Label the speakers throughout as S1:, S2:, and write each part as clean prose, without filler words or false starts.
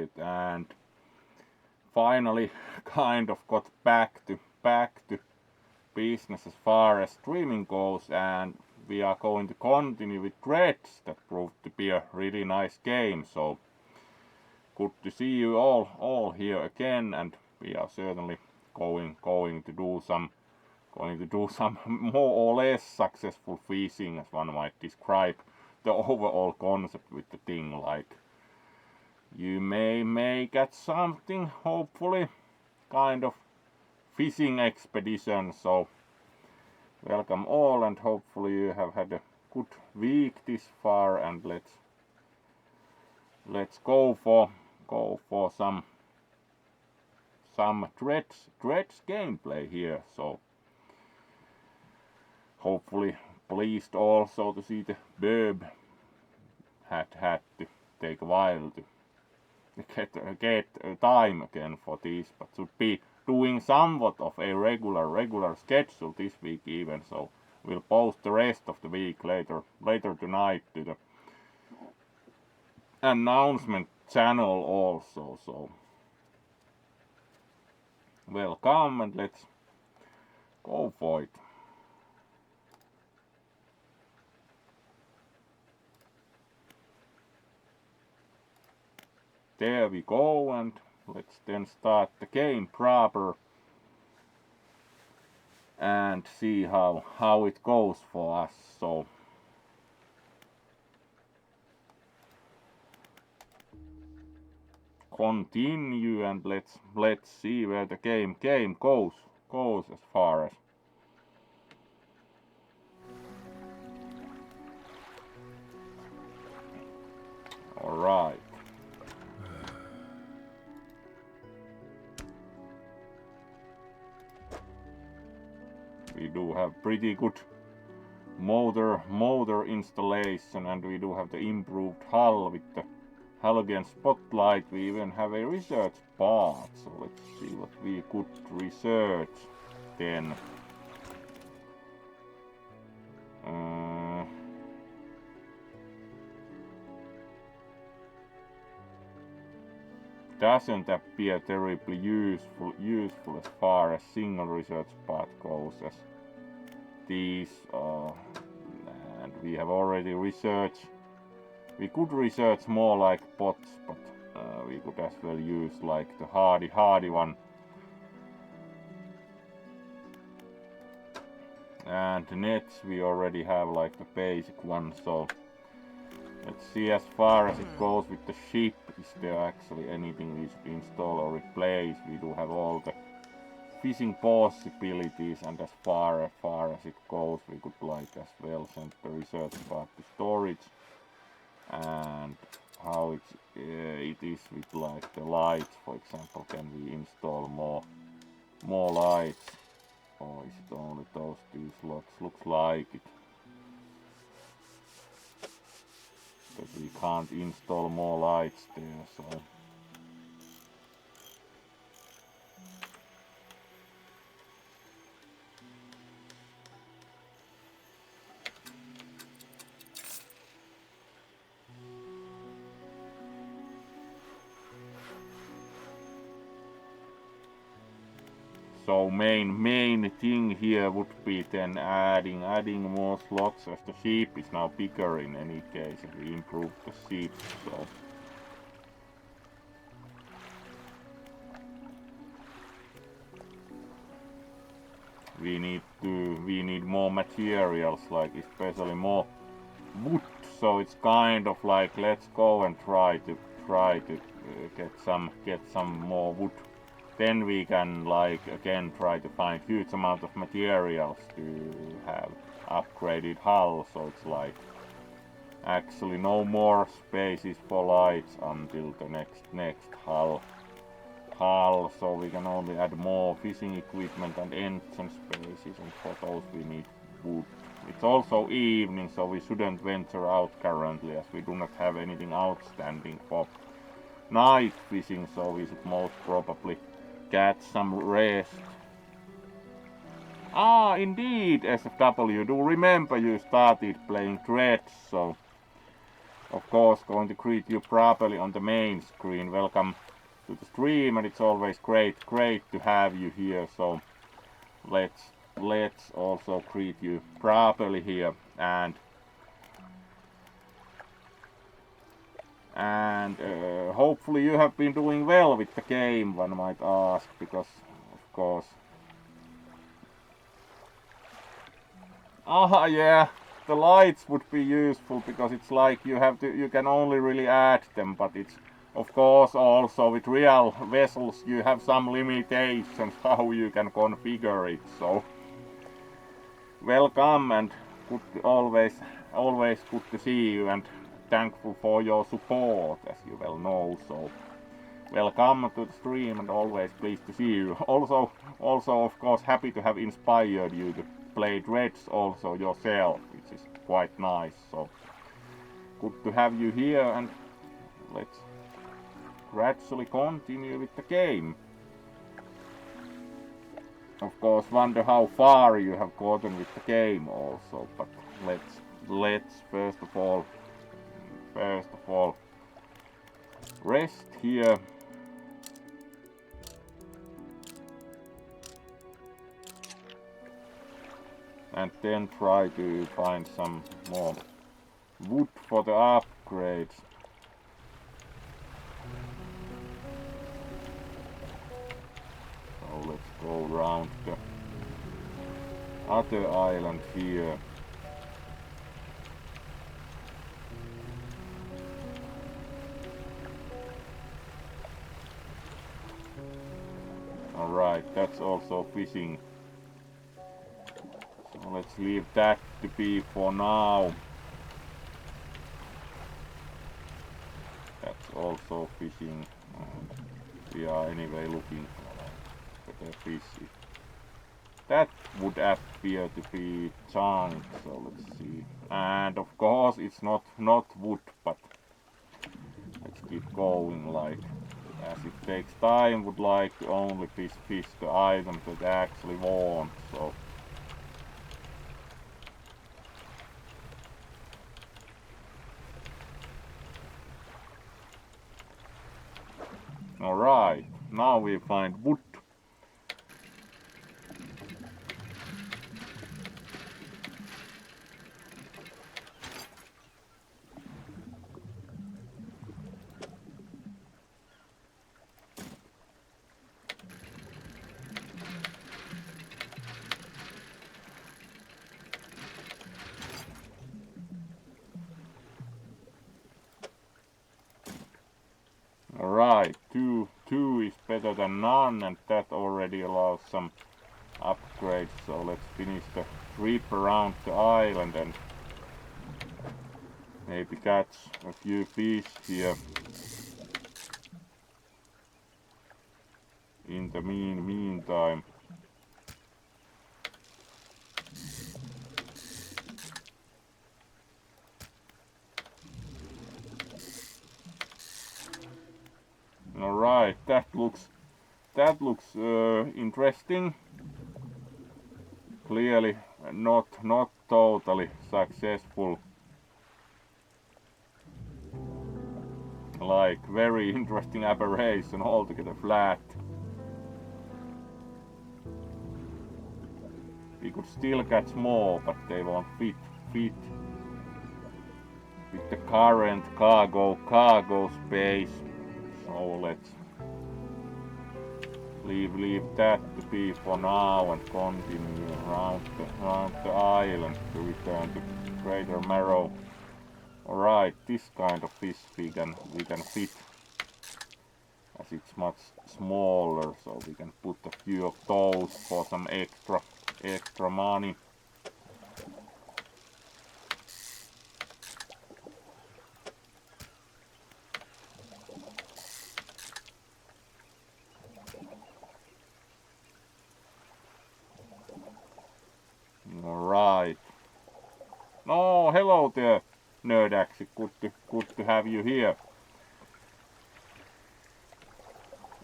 S1: quiet, and finally kind of got back to business as far as streaming goes, and we are going to continue with Dredge. That proved to be a really nice game, so good to see you all here again, and we are certainly going to do some more or less successful fishing, as one might describe the overall concept with the thing. Like, you may get something, hopefully, kind of fishing expedition. So welcome all, and hopefully you have had a good week this far, and let's go for some Dredge gameplay here. So hopefully pleased also to see the Burb had to take a while to get time again for this, but should be doing somewhat of a regular schedule this week even. So we'll post the rest of the week later tonight to the announcement channel also. So welcome, and let's go for it. There we go, and let's then start the game proper and see how it goes for us. So continue, and let's see where the game goes as far as. All right. We do have pretty good motor installation, and we do have the improved hull with the halogen spotlight. We even have a research part, so let's see what we could research then. Doesn't appear terribly useful as far as single research part goes, as these and we have already researched. We could research more like bots, but we could as well use like the hardy one. And the nets we already have like the basic one, so let's see as far as it goes with the ship. Is there actually anything we should install or replace? We do have all the fishing possibilities, and as far as it goes, we could like as well send the research part to storage. And how it is with like the lights, for example, can we install more lights, or is it only those two slots? Looks like it. But we can't install more lights there, so main thing here would be then adding more slots, as the ship is now bigger in any case, and we improve the ship. So we need more materials, like especially more wood. So it's kind of like, let's go and try to get some more wood. Then we can like again try to find huge amount of materials to have upgraded hull. So it's like actually no more spaces for lights until the next hull. So we can only add more fishing equipment and entrance spaces, and for those we need wood. It's also evening, so we shouldn't venture out currently, as we do not have anything outstanding for night fishing, so we should most probably get some rest. Ah, indeed, SFW, do remember you started playing Dredge, so of course going to greet you properly on the main screen. Welcome to the stream, and it's always great to have you here. So let's also greet you properly here, and hopefully you have been doing well with the game, one might ask, because of course. Yeah, the lights would be useful, because it's like you can only really add them, but it's of course also with real vessels you have some limitations how you can configure it. So welcome, and always good to see you, and thankful for your support, as you well know. So welcome to the stream, and always pleased to see you. Also of course happy to have inspired you to play Dredge also yourself, which is quite nice. So good to have you here, and let's gradually continue with the game. Of course, wonder how far you have gotten with the game also, but let's first of all rest here. And then try to find some more wood for the upgrades. So let's go around the other island here. Alright, that's also fishing. So let's leave that to be for now. That's also fishing. We are anyway looking for better fish. That would appear to be chunk, so let's see. And of course it's not wood, but let's keep going, like, as it takes time, would like to only fish the items that I actually want. So alright, now we find wood. Alright, two is better than none, and that already allows some upgrades. So let's finish the trip around the island and maybe catch a few fish here in the meantime. Alright, that looks interesting. Clearly not totally successful. Like, very interesting aberration, altogether flat. We could still catch more, but they won't fit with the current cargo space. So let's leave that to be for now and continue around the island to return to Greater Marrow. Alright, this kind of fish we can fit, as it's much smaller, so we can put a few of those for some extra money. Alright. Oh, hello there, Nerdaxi. Good to have you here.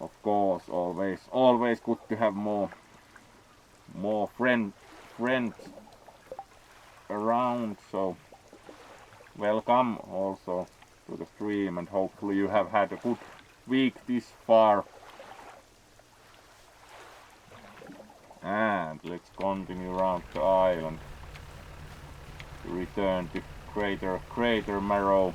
S1: Of course, always good to have more friends around. So welcome also to the stream, and hopefully you have had a good week this far. And let's continue around the island to return to Crater Marrow.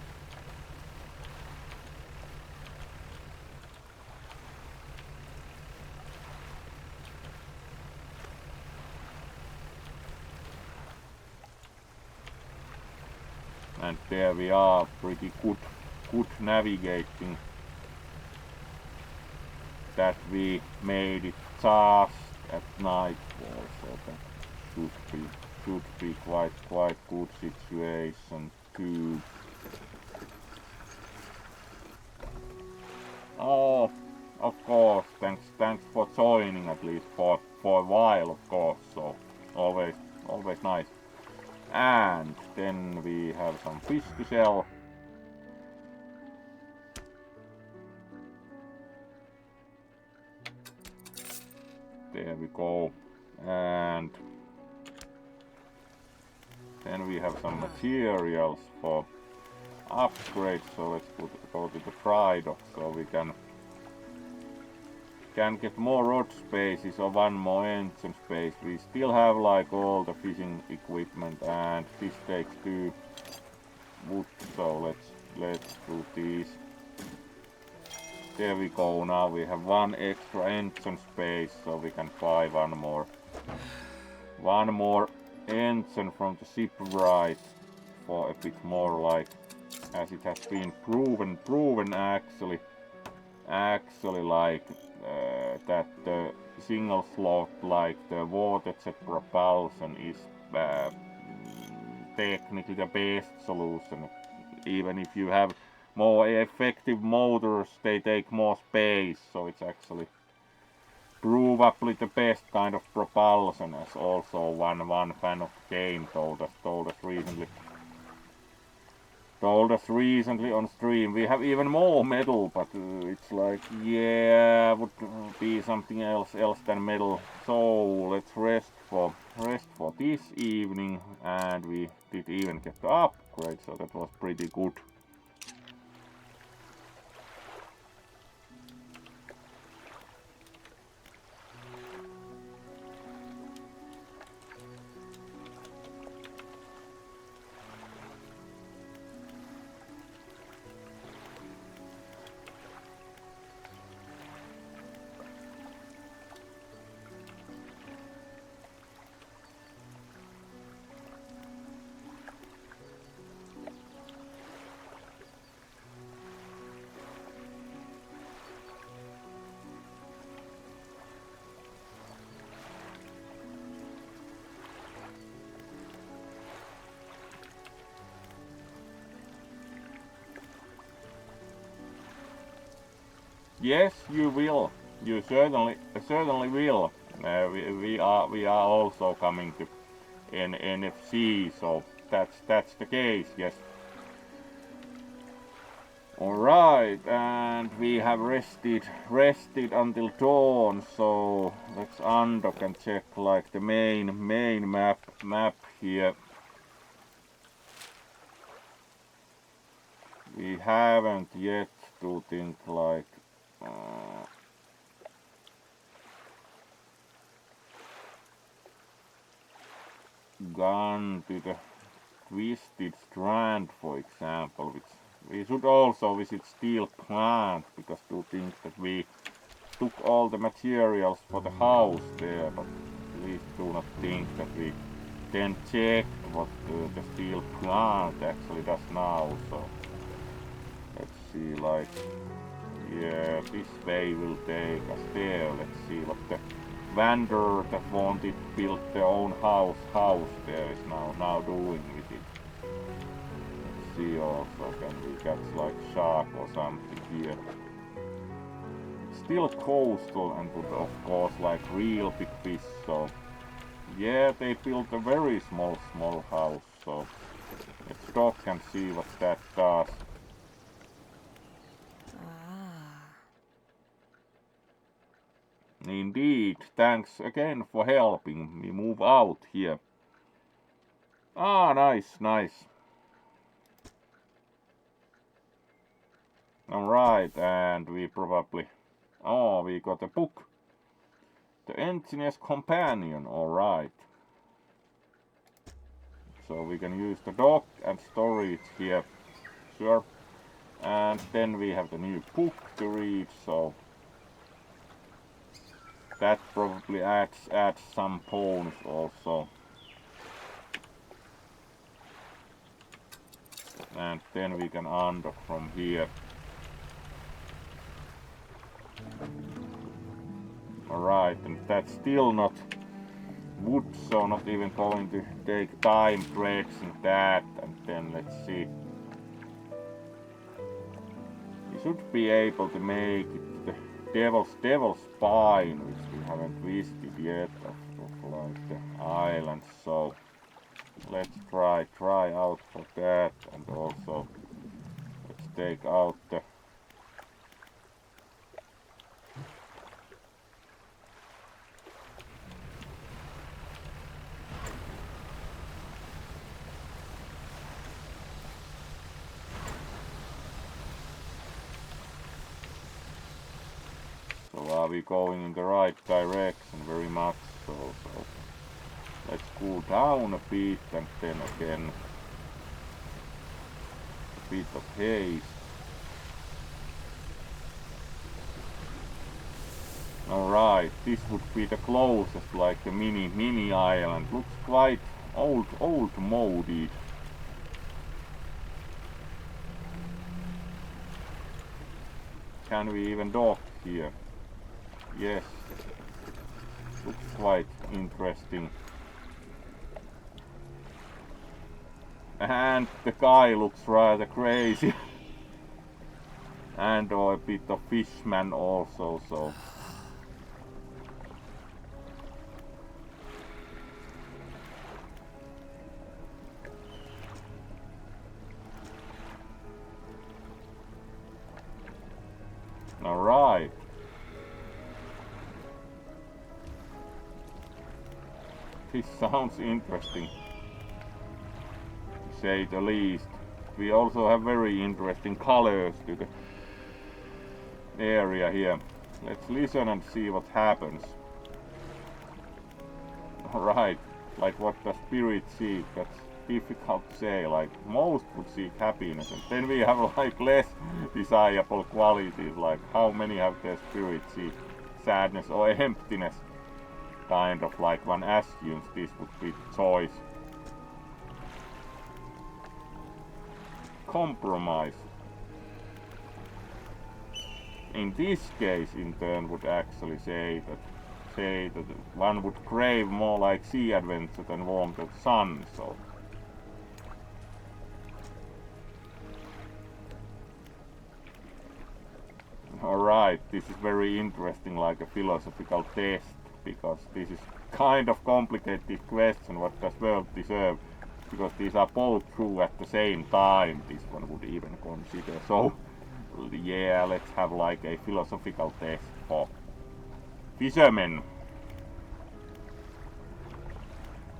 S1: And there we are, pretty good navigating. That we made it just at nightfall, so that should be quite good situation too. Oh, of course, thanks for joining, at least for a while, of course. So always nice. And then we have some fish to sell. There we go. And then we have some materials for upgrade. So let's go to the dry dock so we can get more rod spaces or one more engine space. We still have like all the fishing equipment, and this takes 2 wood, so let's do these. There we go. Now we have 1 extra engine space, so we can buy one more engine from the shipwright for a bit more, like, as it has been proven actually like that the single slot, like the water jet propulsion, is technically the best solution. Even if you have more effective motors, they take more space, so it's actually probably the best kind of propulsion, as also one fan of the game told us recently on stream. We have even more metal, but it's like, yeah, would be something else than metal. So let's rest for this evening, and we did even get the upgrade, so that was pretty good. Yes, you will. You certainly will. We are also coming to NFC, so that's the case. Yes. All right, and we have rested until dawn. So let's undock and check like the main map here. We haven't yet to think like. Gone to the Twisted Strand, for example, which we should also visit Steel Plant, because to think that we took all the materials for the house there, but please do not think that we then checked what the Steel Plant actually does now. So let's see, like, yeah, this way will take us there. Let's see what the vendor that wanted to build their own house there is now doing with it. Let's see also, can we catch like shark or something here. Still coastal and would of course like real big fish, so yeah, they built a very small house, so let's dock and see what that does. Indeed, thanks again for helping me move out here. Ah, nice. Alright, and we probably... Oh, we got a book. The Engineer's Companion, alright. So we can use the dock and storage here. Sure. And then we have the new book to read, so... That probably adds some bonus also. And then we can undock from here. Alright, and that's still not wood, so not even going to take time dredging that. And then let's see. We should be able to make it to the devil's spine, which we haven't visited yet of like the island. So let's try out for that, and also let's take out the are we going in the right direction? Very much so. So let's cool down a bit, and then again a bit of haste. Alright, this would be the closest, like a mini island. Looks quite old moded. Can we even dock here? Yes, looks quite interesting. And the guy looks rather crazy. And a bit of fishman also, so. Alright. This sounds interesting, to say the least. We also have very interesting colors to the area here. Let's listen and see what happens. Alright, like what the spirit seek, that's difficult to say. Like most would seek happiness, and then we have like less desirable qualities, like how many have their spirit seek sadness or emptiness. Kind of like one assumes this would be the choice. Compromise. In this case, in turn, would actually say that one would crave more like sea adventure than warmth of sun. So. Alright, this is very interesting, like a philosophical test. Because this is kind of complicated question, what does world deserve? Because these are both true at the same time, this one would even consider. So yeah, let's have like a philosophical test for fishermen.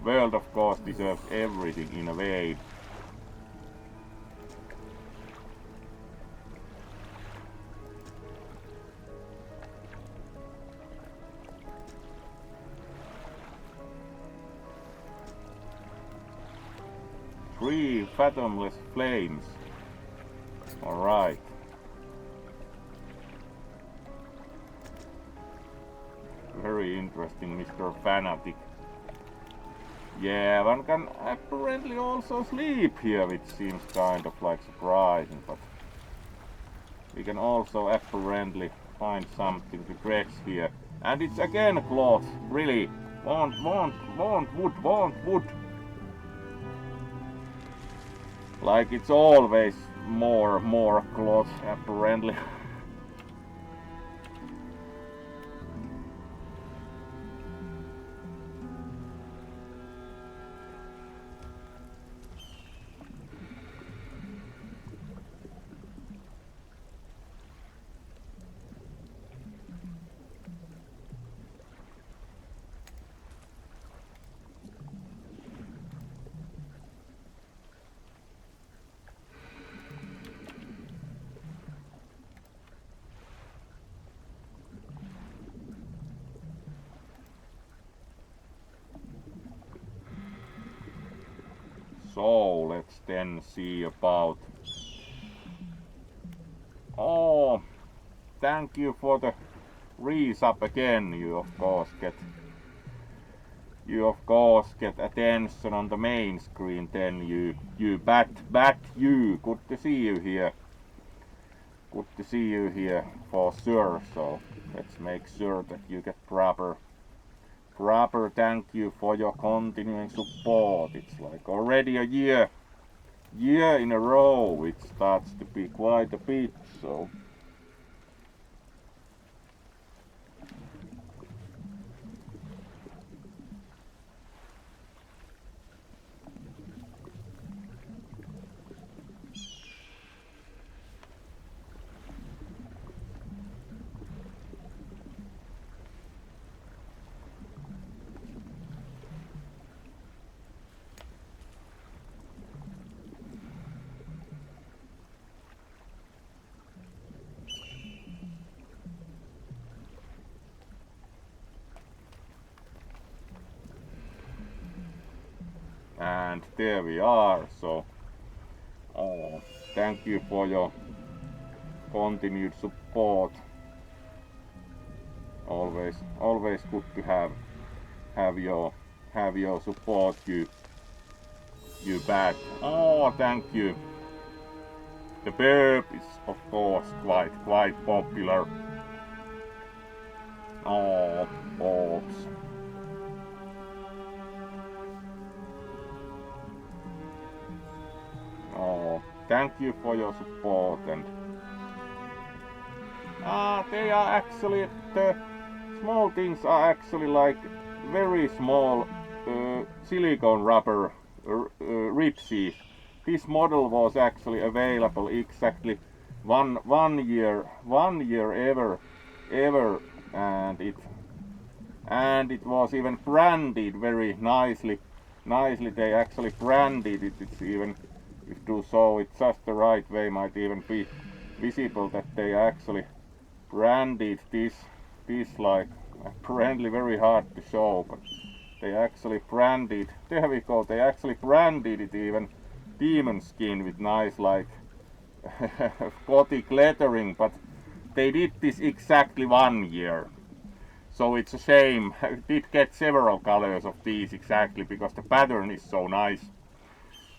S1: World of course deserves everything in a way. Three fathomless flames. Alright. Very interesting, Mr. Fanatic. Yeah, one can apparently also sleep here, which seems kind of like surprising, but we can also apparently find something to dredge here. And it's again cloth, really. Want wood. Like it's always more cloth, apparently. So let's then see about. Oh, thank you for the resub again. You of course get attention on the main screen. Then you bat you. Good to see you here. Good to see you here for sure. So let's make sure that you get proper thank you for your continuing support. It's like already a year in a row. It starts to be quite a bit. So. And there we are. So thank you for your continued support. Always good to have your support you back. Oh, thank you. The burp is of course quite popular. Oh, balls. Oh, thank you for your support. And they are actually, the small things are actually like very small silicone rubber ribsy. This model was actually available exactly one year ever, and it was even branded very nicely. They actually branded it. It's even, if do so it just the right way, might even be visible that they actually branded this like, apparently very hard to show, but they actually branded, there we go, they actually branded it even demon skin with nice like gothic lettering, but they did this exactly 1 year. So it's a shame. I did get several colors of these exactly because the pattern is so nice.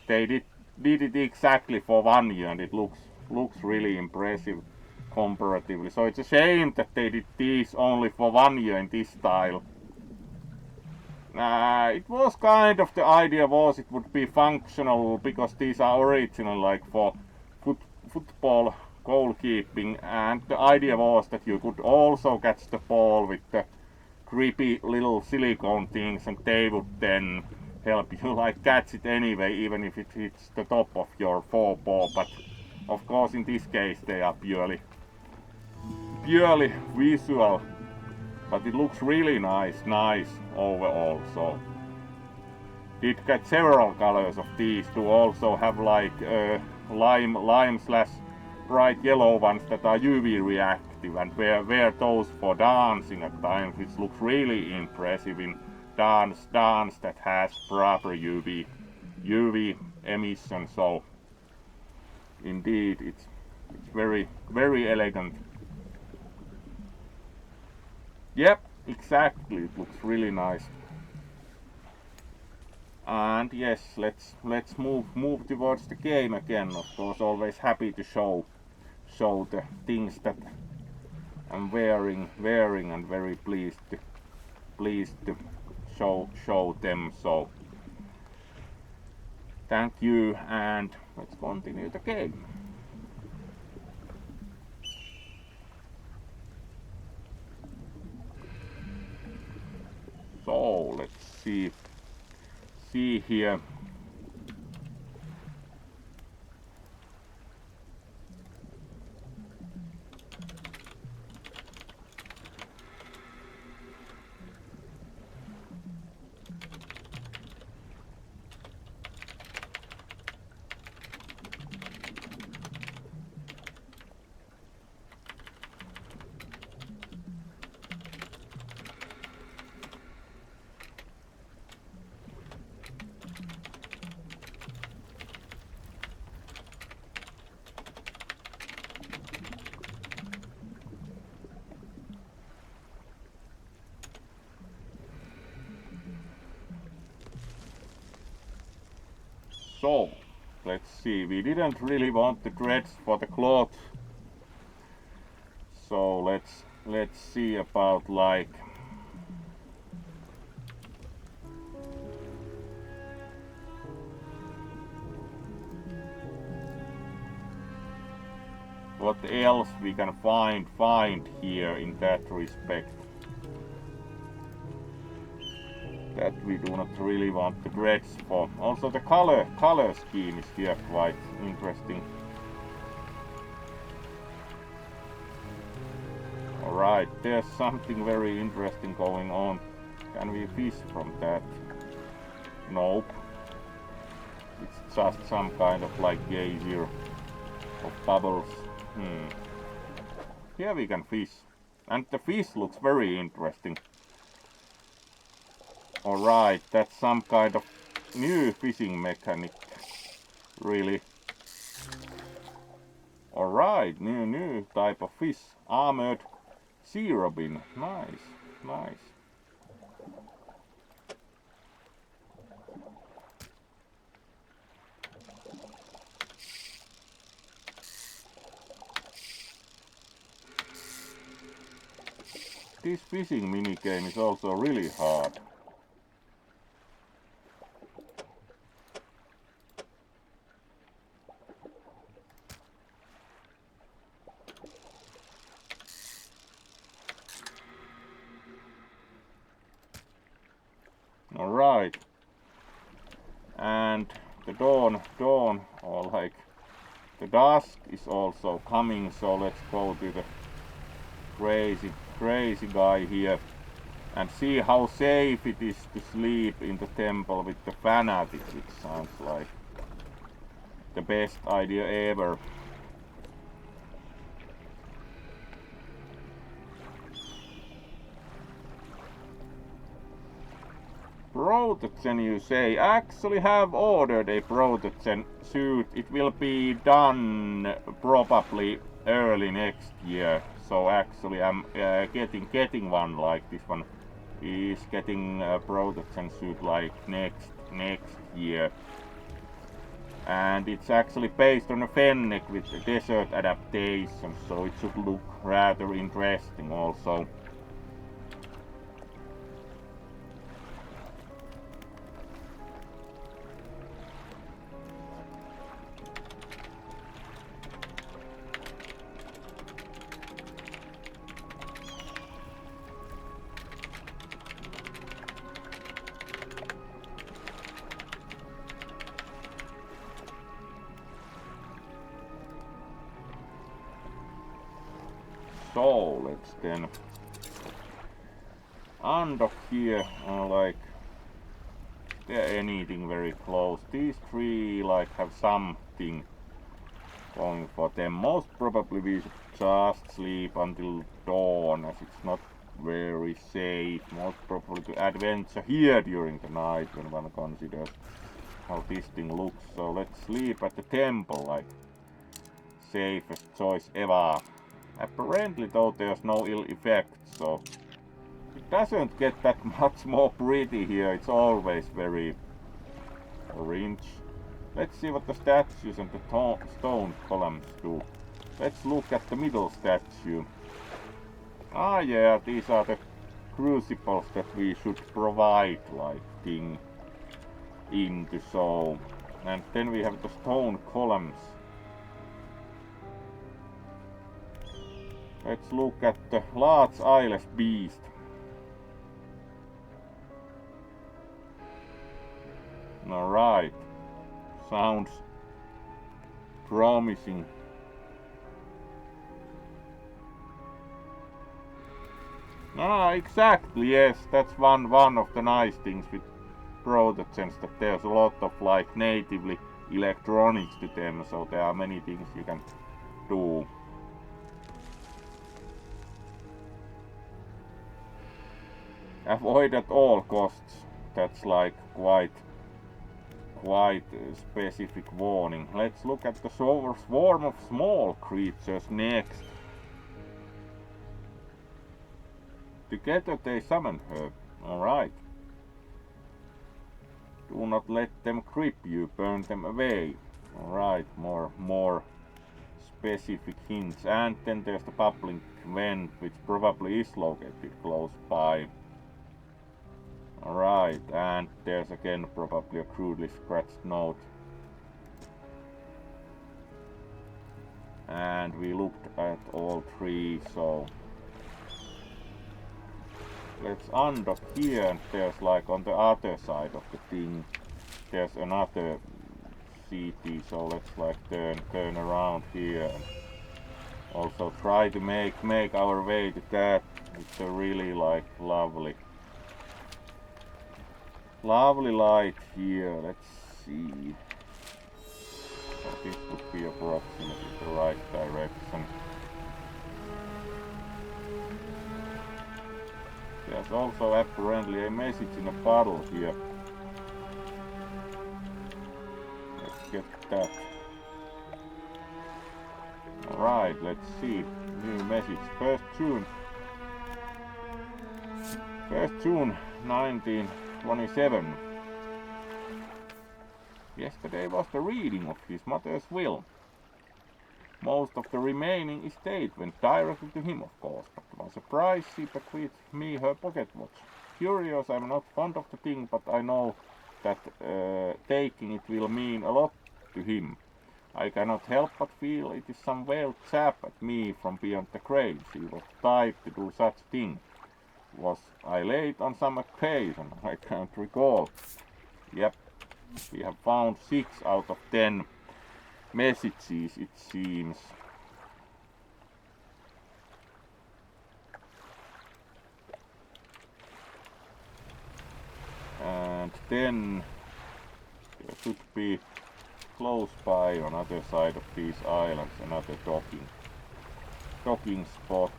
S1: They did it exactly for 1 year and it looks really impressive comparatively. So it's a shame that they did these only for 1 year in this style. It was kind of, the idea was it would be functional because these are original like for football goalkeeping, and the idea was that you could also catch the ball with the creepy little silicone things and they would then help you like catch it anyway, even if it hits the top of your forepaw. But of course in this case they are purely visual, but it looks really nice overall. So did get several colors of these to also have like lime slash bright yellow ones that are UV reactive, and wear those for dancing at times, which looks really impressive in dance that has proper UV emission. So indeed it's very elegant. Yep, exactly, it looks really nice. And yes, let's move towards the game again. Of course, always happy to show the things that I'm wearing and very pleased to show them. So thank you, and let's continue the game. So let's see here. So let's see, we didn't really want the dredge for the cloth, so let's see about like what else we can find here in that respect. That we do not really want the dredge for. Also the color scheme is here quite interesting. Alright, there's something very interesting going on. Can we fish from that? Nope. It's just some kind of like geyser of bubbles. Here we can fish. And the fish looks very interesting. Alright, that's some kind of new fishing mechanic, really. Alright, new type of fish. Armored sea robin. Nice, nice. This fishing minigame is also really hard. Alright, and the dawn or like the dusk is also coming, so let's go to the crazy guy here and see how safe it is to sleep in the temple with the fanatic, which sounds like the best idea ever. Protection, you say? Actually have ordered a protection suit. It will be done probably early next year. So actually I'm getting one like this one. Is getting a protection suit like next year. And it's actually based on a fennec with a desert adaptation, so it should look rather interesting also. So let's then undock here, like there anything very close. These three like have something going for them. Most probably we should just sleep until dawn, as it's not very safe. Most probably to adventure here during the night when one considers how this thing looks. So let's sleep at the temple, like safest choice ever. Apparently though there's no ill effect, so it doesn't get that much more pretty here. It's always very orange. Let's see what the statues and the stone columns do. Let's look at the middle statue. Ah yeah, these are the crucibles that we should provide like thing into, so. And then we have the stone columns. Let's look at the large eyeless beast. Alright. Sounds promising. Ah, exactly, yes. That's one of the nice things with protections, that there's a lot of like natively electronics to them, so there are many things you can do. Avoid at all costs. That's like quite a specific warning. Let's look at the swarm of small creatures next. Together they summon her. Alright. Do Do not let them grip you, burn them away. Alright, more specific hints. And then there's the bubbling vent, which probably is located close by. Alright, and there's again probably a crudely scratched note. And we looked at all three, so let's undock here, and there's like on the other side of the thing, there's another CT, so let's like turn around here and also try to make our way to that. It's a really like lovely light here. Let's see. So this would be approximately the right direction. There's also apparently a message in a puddle here. Let's get that. Alright, let's see. New message. 1st June 1927. Yesterday was the reading of his mother's will. Most of the remaining estate went directly to him, of course, but to my surprise she bequeathed me her pocket watch. Curious, I'm not fond of the thing, but I know that taking it will mean a lot to him. I cannot help but feel it is some veiled jab at me from beyond the grave. She was the type to do such a thing. Was I late on some occasion? I can't recall. Yep, we have found 6 out of 10 messages, it seems. And then there should be close by on other side of these islands another docking spot.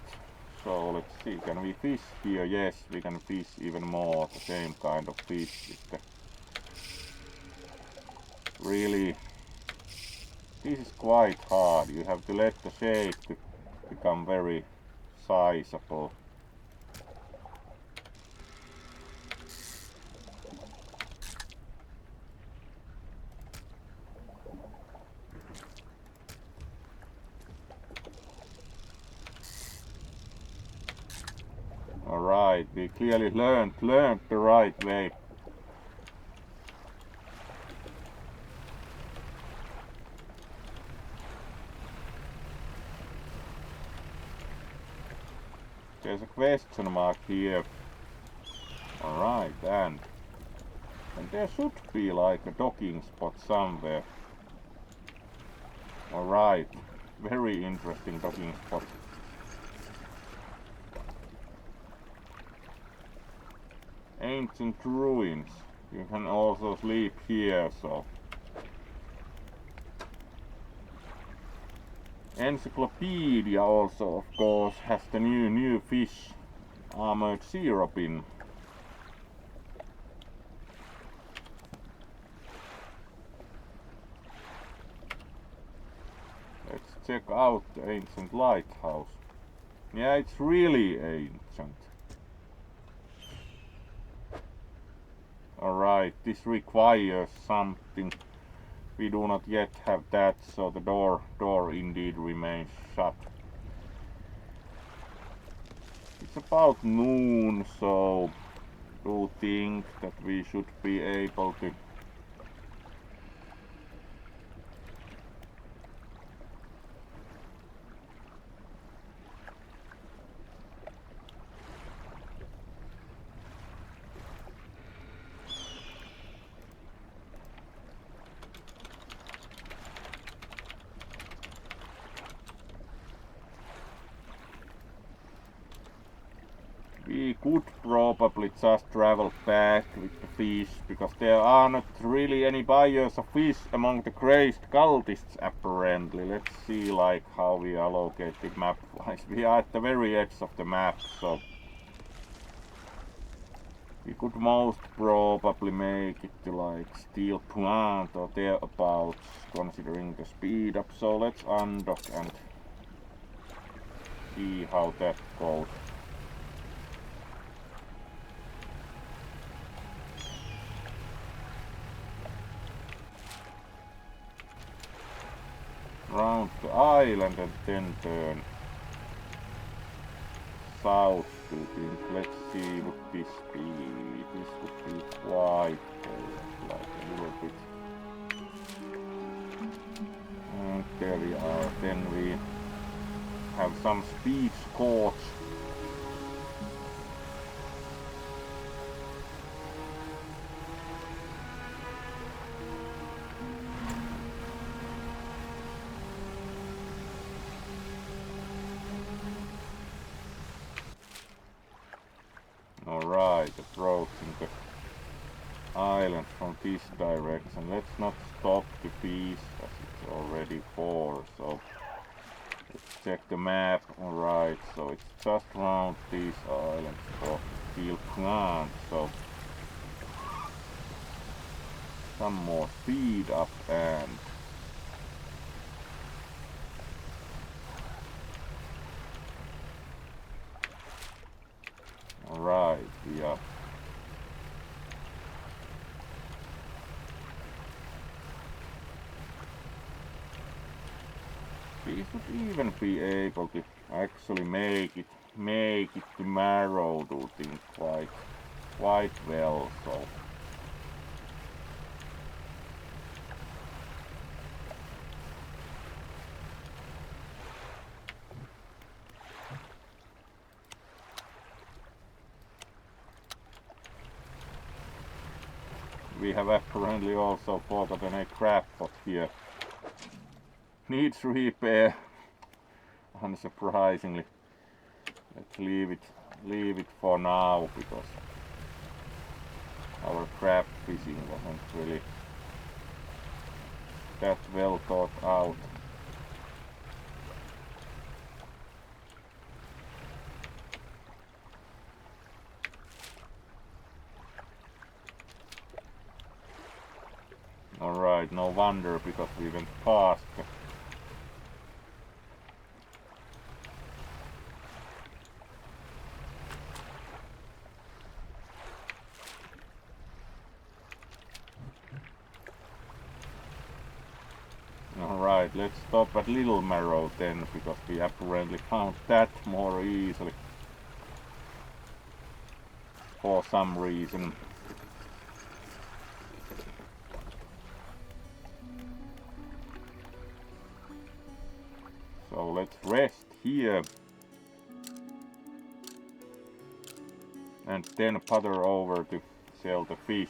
S1: So let's see, can we fish here? Yes, we can fish even more, the same kind of fish with the really, this is quite hard. You have to let the shape to become very sizable. Alright, we clearly learned the right way. There's a question mark here. Alright, and there should be like a docking spot somewhere. Alright, very interesting docking spot. Ancient ruins. You can also sleep here, so. Encyclopedia also, of course, has the new fish, armored sea robin. Let's check out the ancient lighthouse. Yeah, it's really ancient. Alright, this requires something. We do not yet have that, so the door indeed remains shut. It's about noon, so do think that we should be able to we could probably just travel back with the fish, because there are not really any buyers of fish among the crazed cultists apparently. Let's see like how we are located map wise. We are at the very edge of the map, so we could most probably make it to like Steel Point or thereabouts, considering the speed up. So let's undock and see how that goes. round the island and then turn south to think. Let's see, would this be? This would be quite like a little bit. And there we are. Then we have some speed scorch. Alright, approaching the island from this direction. Let's not stop the piece as it's already 4, so let's check the map. Alright, so it's just around these islands for steel plant, so some more speed up and alright, we are we should even be able to actually make it to Marrow do things quite well, so we have apparently also forgotten a crab pot here. Needs repair, unsurprisingly. Let's leave it for now because our crab fishing wasn't really that well thought out. Alright, no wonder because we went past the Alright, let's stop at Little Marrow then, because we apparently found that more easily. For some reason. So let's rest here. And then putter over to sell the fish.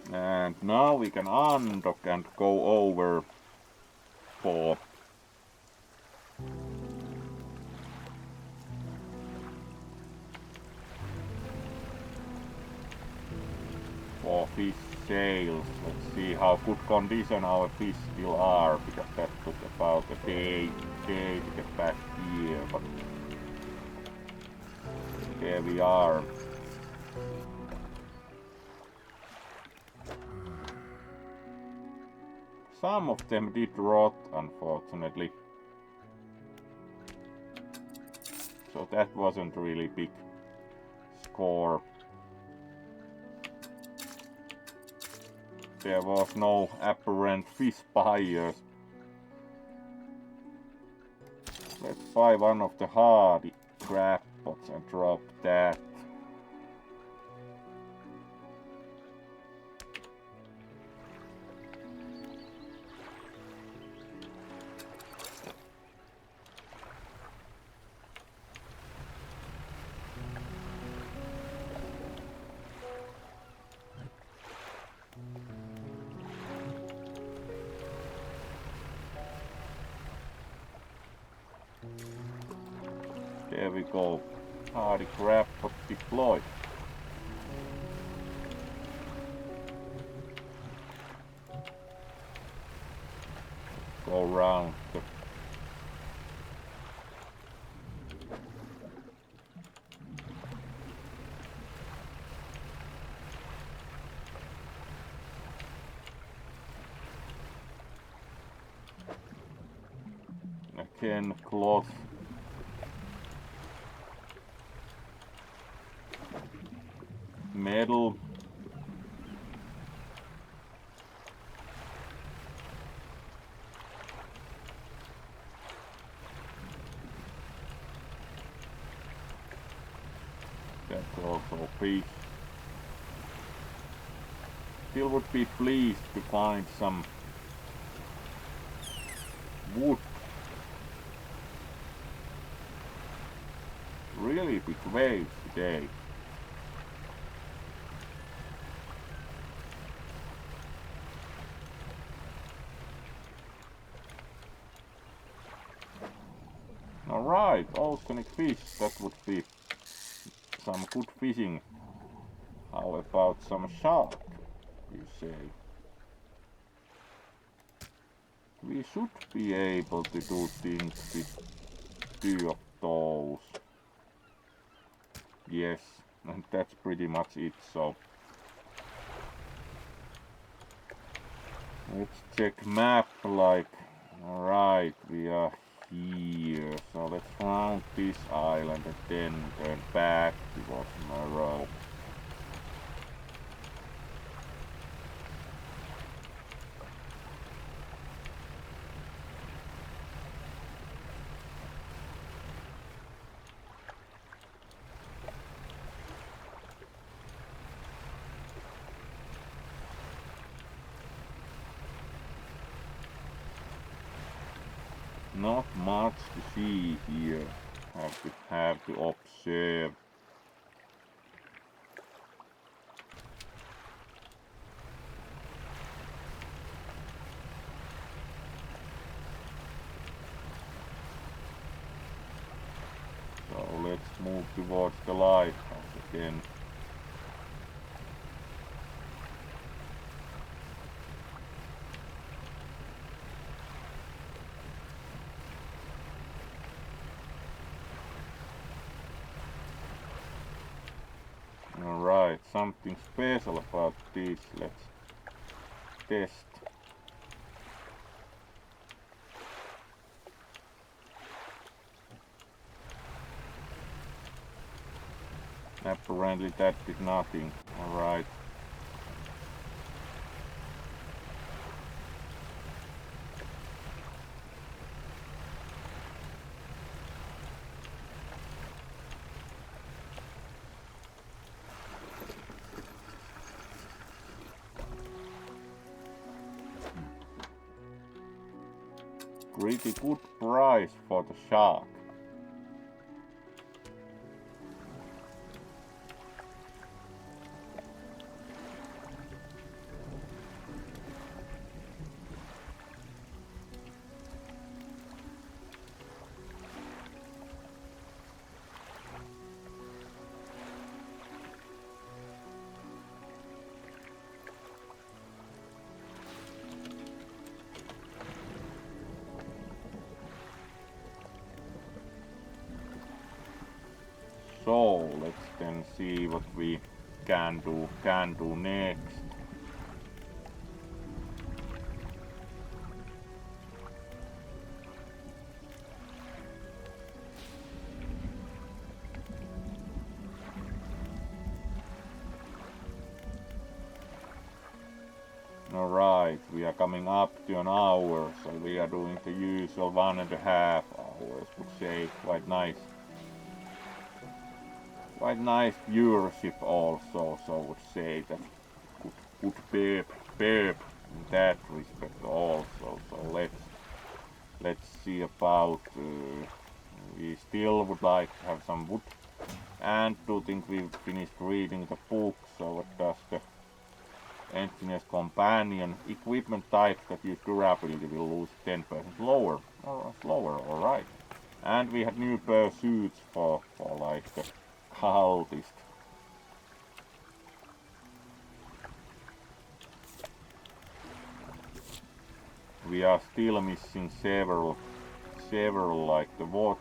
S1: And now we can undock and go over for fish sales. Let's see how good condition our fish still are, because that took about a day to get back here, but there we are. Some of them did rot, unfortunately. So that wasn't really big score. There was no apparent fish buyers. Let's buy one of the hardy crab pots and drop that. There we go. Hardy crab pot deployed. Go round the 10 cloth. Metal. That's also fish. Still would be pleased to find some wood. Really big waves today. Alright, oceanic fish, that would be some good fishing. How about some shark, you say? We should be able to do things with 2 of those. Yes, and that's pretty much it, so let's check map. Like, alright, we are here, so let's round this island and then turn back towards Morrow. Not much to see here. Have to observe. So let's move towards the lighthouse again. Alright, something special about this. Let's test. Apparently that did nothing. Alright. Pretty good price for the shark. So let's then see what we can do next. Alright, we are coming up to an hour, so we are doing the usual 1.5 hours, would say. Quite nice. Quite nice viewership also, so I would say that good pep in that respect also. So let's see about we still would like to have some wood, and do think we've finished reading the book. So what does the Engineer's Companion equipment types that use durability will lose 10% lower or slower, alright. And we had new pursuits for like the cultist. We are still missing several like the watch,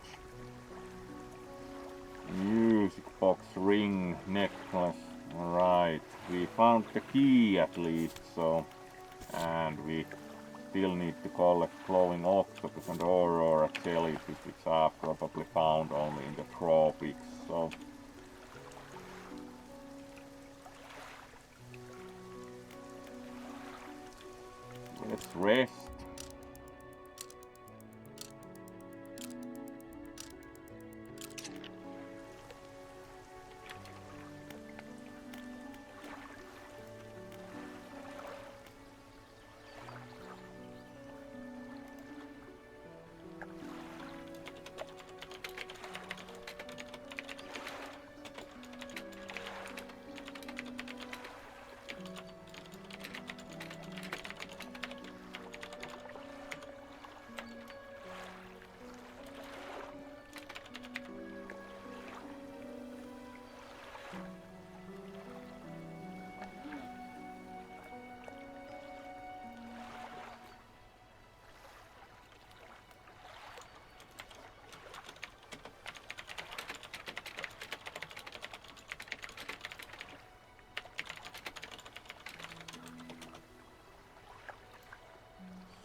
S1: music box, ring, necklace. Alright, we found the key at least, so, and we still need to collect glowing octopus and aurora jellyfish, which are probably found only in the tropics. So let's rest.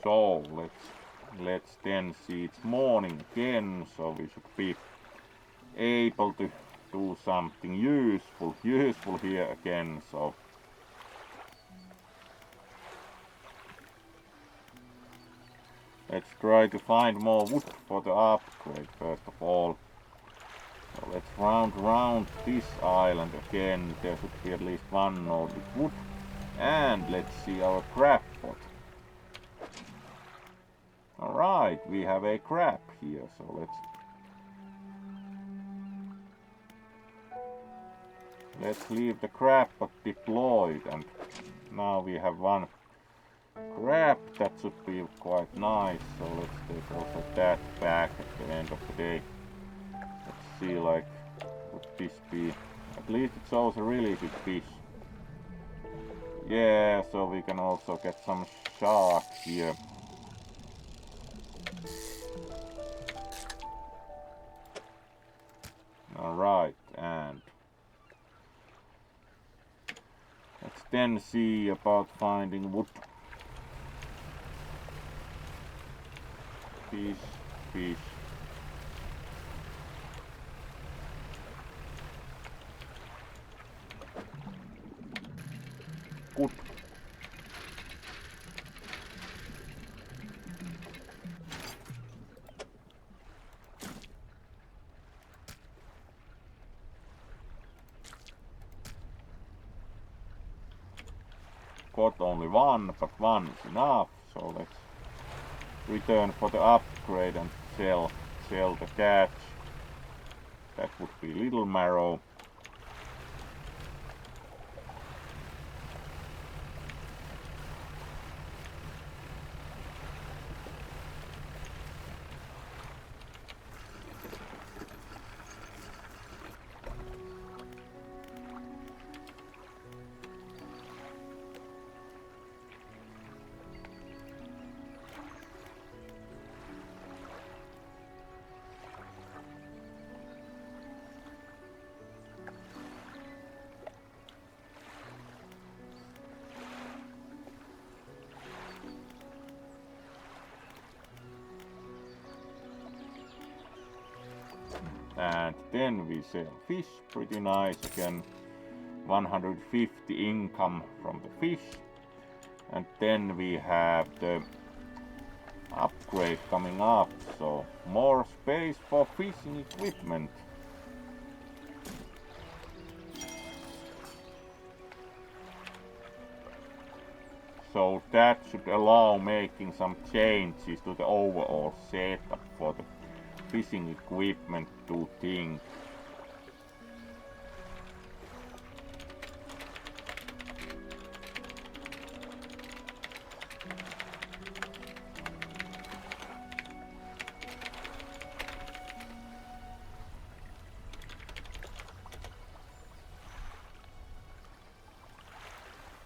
S1: So let's then see it's morning again, so we should be able to do something useful here again. So let's try to find more wood for the upgrade first of all. So let's round this island again. There should be at least one node with wood. And let's see our crab pot. Alright, we have a crab here, so let's leave the crab pot deployed, and now we have one crab. That should be quite nice, so let's take also that back at the end of the day. Let's see, like, would this be, at least it shows a really big fish. Yeah, so we can also get some shark here. Alright, and let's then see about finding wood. Fish. Good. Got only one, but one is enough, so let's return for the upgrade and sell the catch. That would be little marrow. And then we sell fish, pretty nice again. 150 income from the fish. And then we have the upgrade coming up, so more space for fishing equipment. So that should allow making some changes to the overall setup for the fishing equipment to think.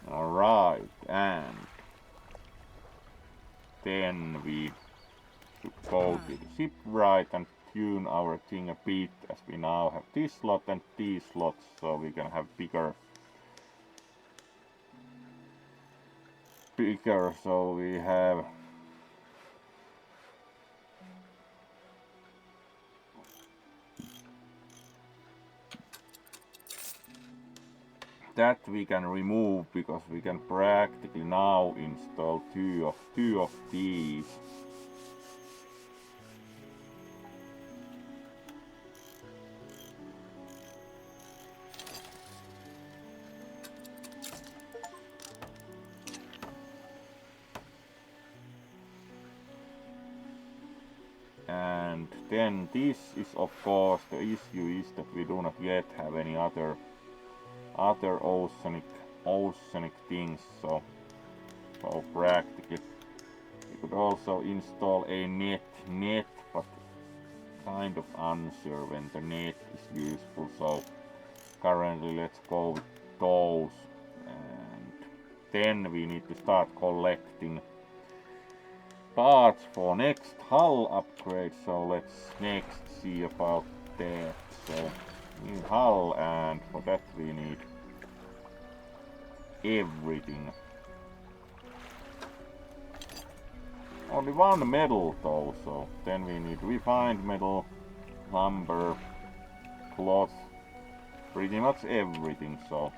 S1: Alright, and then we should go to the shipwright and tune our thing a bit, as we now have this slot and these slots, so we can have bigger, so we have that we can remove because we can practically now install two of these. And then this is of course the issue is that we do not yet have any other oceanic things, so practically we could also install a net, but kind of unsure when the net is useful, so currently let's go with those. And then we need to start collecting parts for next hull upgrade, so let's next see about that. So new hull, and for that we need everything. Only one metal though, so then we need refined metal, lumber, cloth, pretty much everything. So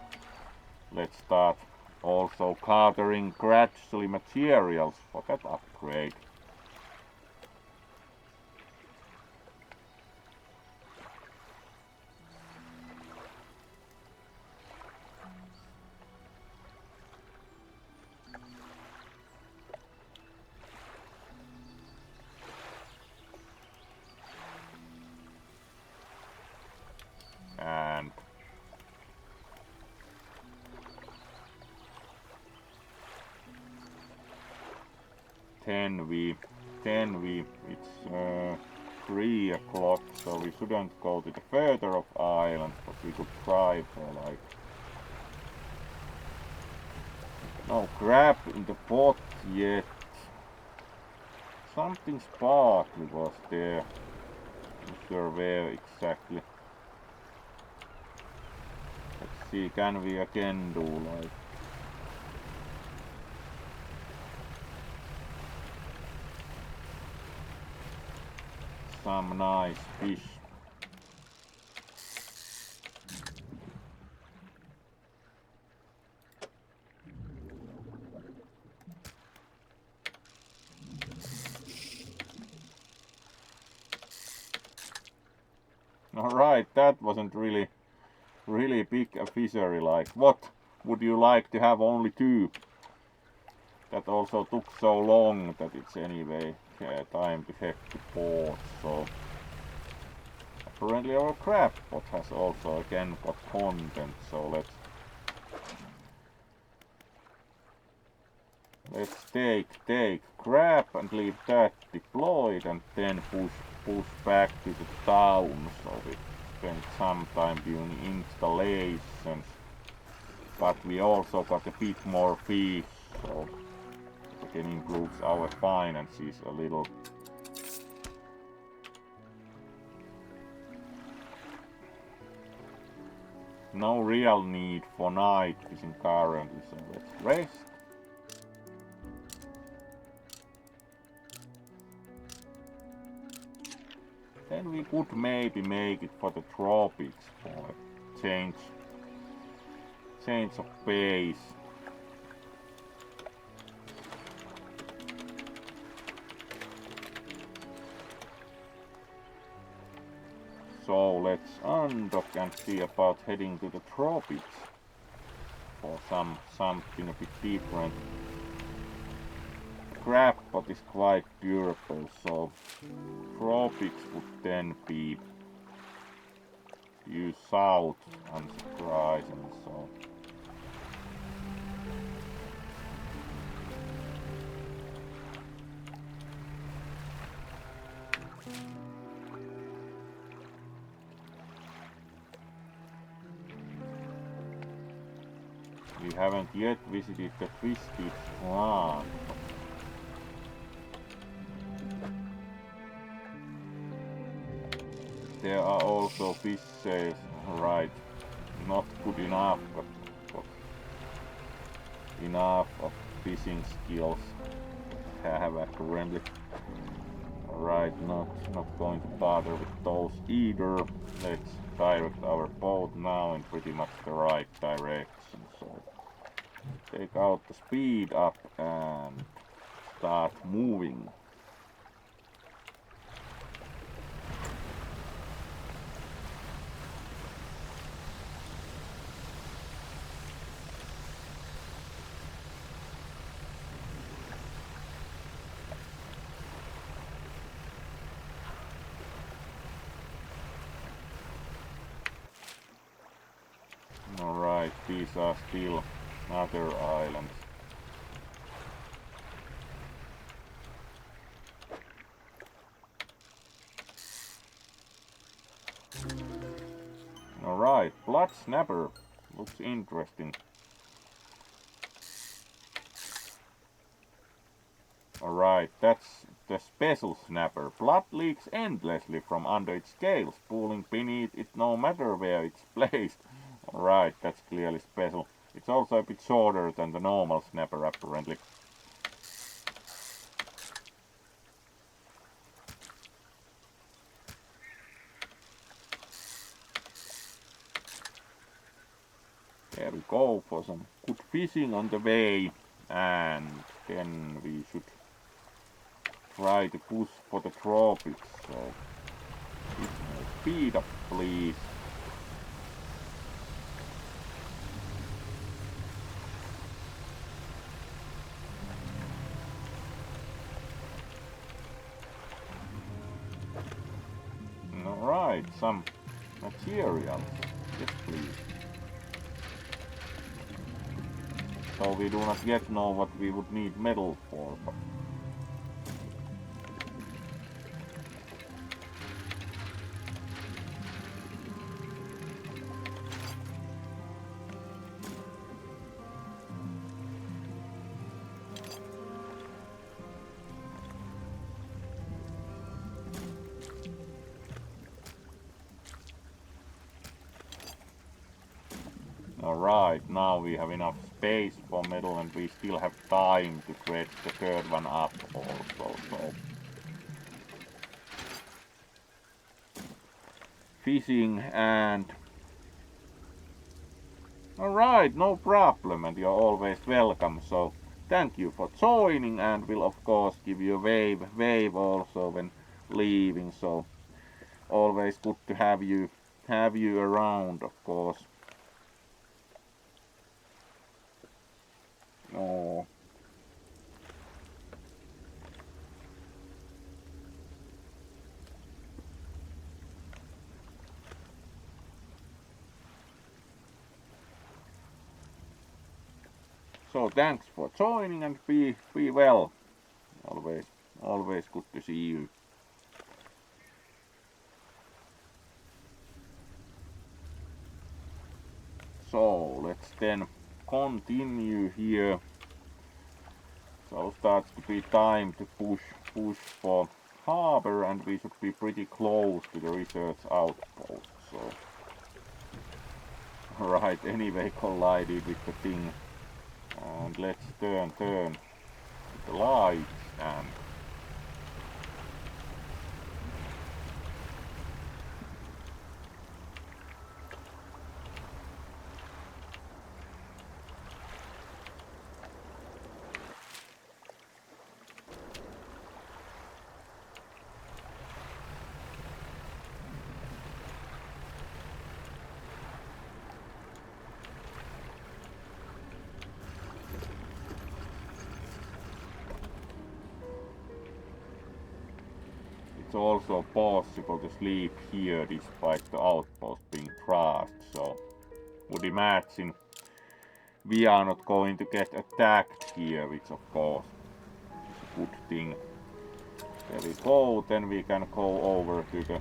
S1: let's start also gathering gradually materials for that upgrade. And it's 3 o'clock, so we shouldn't go to the further of island, but we could try for like no crab in the pot yet. Something sparkly was there. Not sure where exactly. Let's see, can we again do like some nice fish. Alright, that wasn't really big a fishery. Like, what would you like to have only 2? That also took so long that it's anyway time to head to port. So apparently our crab pot has also again got content, so let's take crab and leave that deployed, and then push back to the town. So we spent some time doing installations, but we also got a bit more fish, so it again improves our finances a little. No real need for night fishing currently, so let's rest. Then we could maybe make it for the tropics for a change of pace. So let's undock and see about heading to the tropics for something a bit different. Crab pot is quite durable, so tropics would then be due south, unsurprisingly. So we haven't yet visited the Twisted Plant. There are also fish sales, right? Not good enough, but enough of fishing skills have apparently. Alright, not going to bother with those either. Let's direct our boat now in pretty much the right direction. So take out the speed up and start moving. Alright, these are still other islands. Alright, blood snapper. Looks interesting. Alright, that's the special snapper. Blood leaks endlessly from under its scales, pooling beneath it no matter where it's placed. Alright, that's clearly special. It's also a bit shorter than the normal snapper apparently. There we go for some good fishing on the way, and then we should try to push for the tropics. So speed up please. Alright, some materials. Yes please. So we do not yet know what we would need metal for, but alright, now we have enough space for metal and we still have time to dredge the third one up also, so fishing and alright, no problem, and you're always welcome, so thank you for joining, and we'll of course give you a wave also when leaving, so always good to have you around, of course. Oh. So thanks for joining and be well. Always good to see you. So let's then continue here. So starts to be time to push for harbor, and we should be pretty close to the research outpost. So right, anyway, collided with the thing, and let's turn the lights and it's also possible to sleep here despite the outpost being trashed, so would imagine we are not going to get attacked here, which of course is a good thing. There we go, then we can go over to the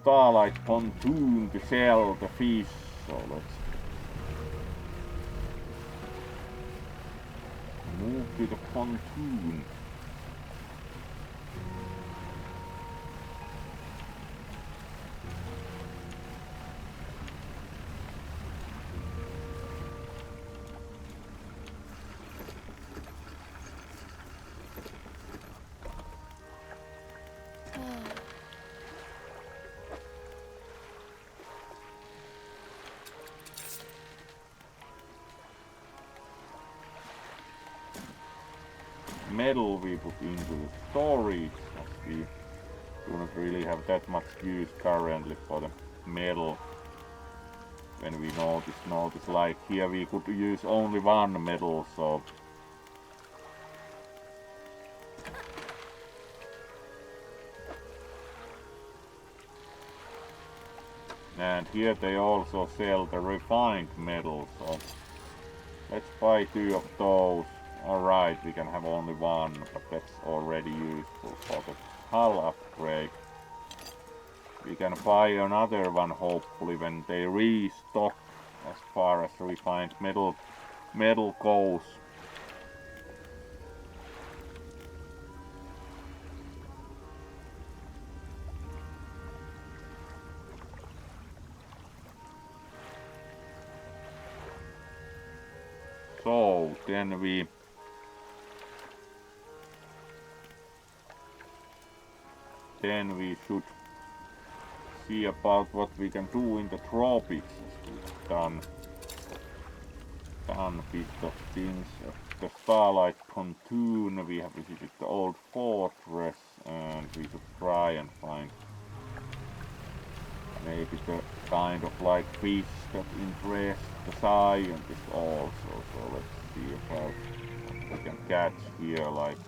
S1: starlight pontoon to sell the fish, so let's move to the pontoon. metal we put into the storage, as we do not really have that much use currently for the metal. When we notice like here we could use only one metal, so and here they also sell the refined metal, so let's buy 2 of those. Alright, we can have only one, but that's already useful for the hull upgrade. We can buy another one hopefully when they restock as far as refined metal goes. So then we should see about what we can do in the tropics. We've done a bit of things. The Starlight Pontoon, we have visited the old fortress, and we should try and find maybe the kind of like fish that interest the scientists also. So let's see about what we can catch here. Like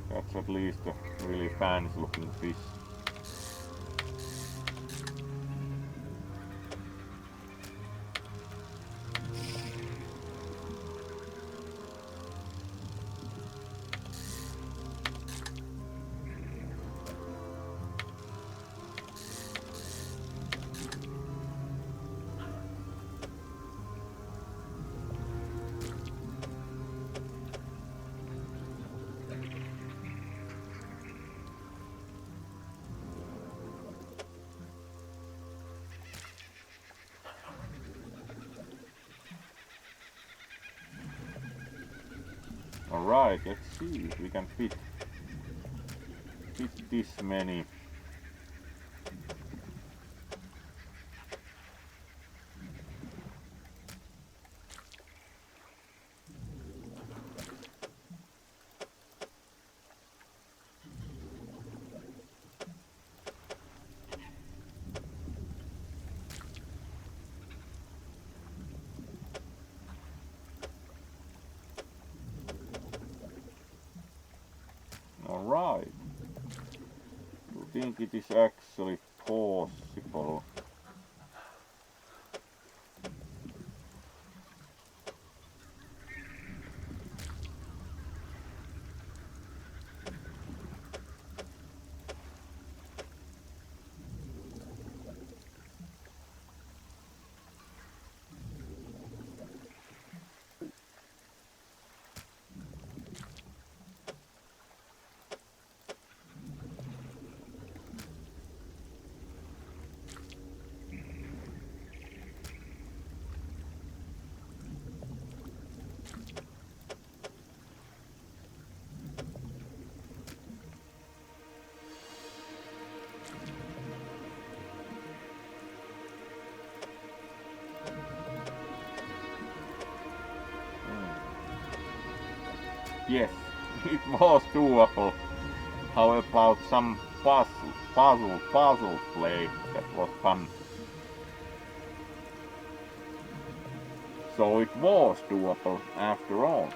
S1: that's at least a really fancy looking fish. Alright, let's see if we can fit this many. Alright. Do you think it is actually possible? Yes, it was doable. How about some puzzle play? That was fun. So it was doable after all.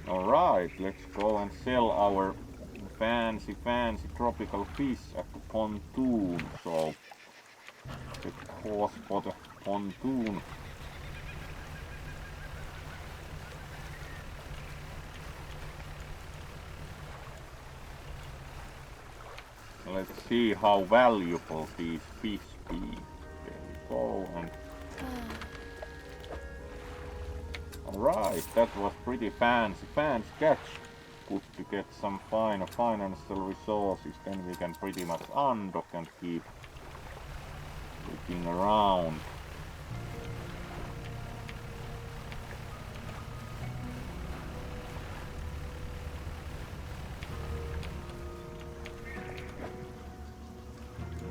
S1: Alright, let's go and sell our fancy tropical fish at the pontoon. So the course for the pontoon. Let's see how valuable these fish be. There we go, and alright, that was pretty fancy catch. Good to get some financial resources, then we can pretty much undock and keep looking around.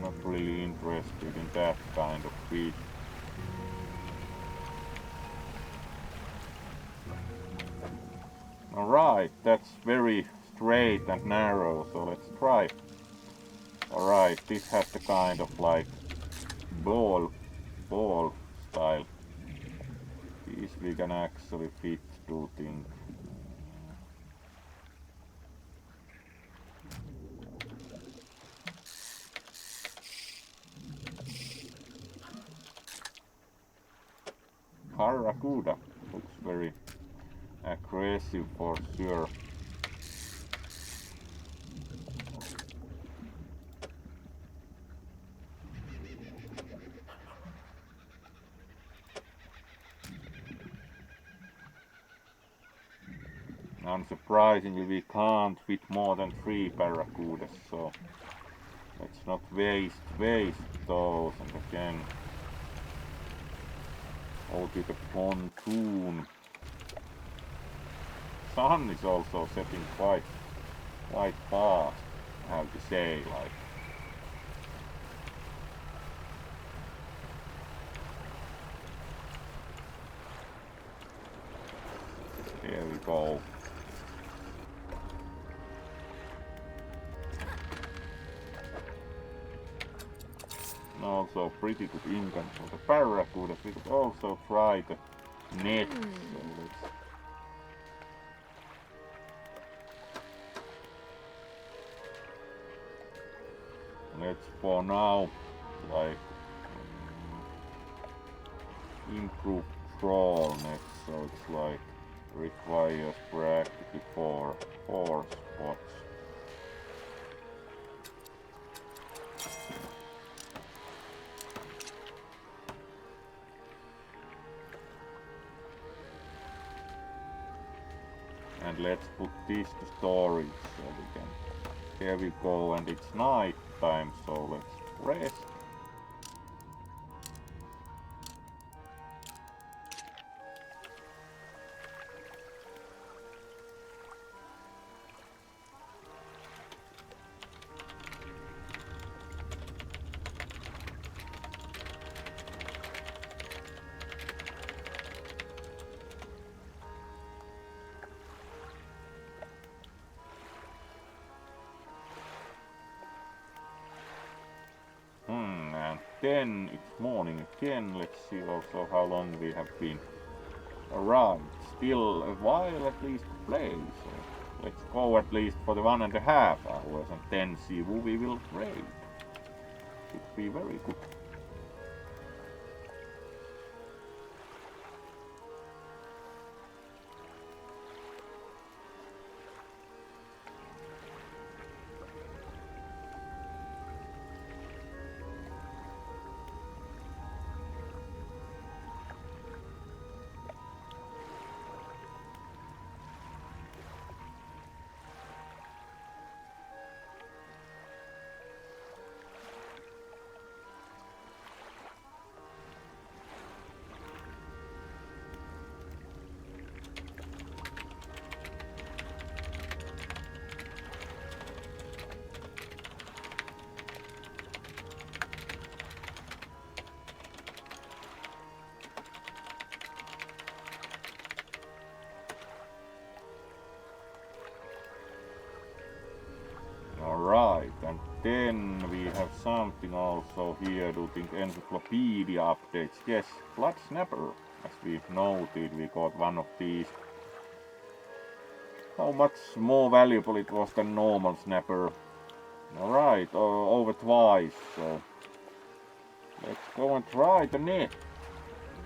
S1: Not really interested in that kind of fish. Alright, that's very straight and narrow, so let's try. Alright, this has the kind of like ball style. These we can actually fit, do things. Barracuda looks very aggressive for sure. Unsurprisingly, we can't fit more than 3 barracudas, so let's not waste those. And again, go to the pontoon. Sun is also setting quite fast, I have to say, like. There we go. Also pretty good income for the barracudas. We could also try the net, so let's for now like improve trawl net, so it's like requires practically four spots. And let's put this to storage so we can. Here we go, and it's night time, so let's rest. Then it's morning again. Let's see also how long we have been around. Still a while at least to play, so let's go at least for the 1.5 hours and then see who we will raid. Should be very good. Alright, and then we have something also here, do think encyclopedia updates. Yes, blood snapper, as we noted, we got one of these. How much more valuable it was than normal snapper. Alright, over twice, so Let's go and try the net.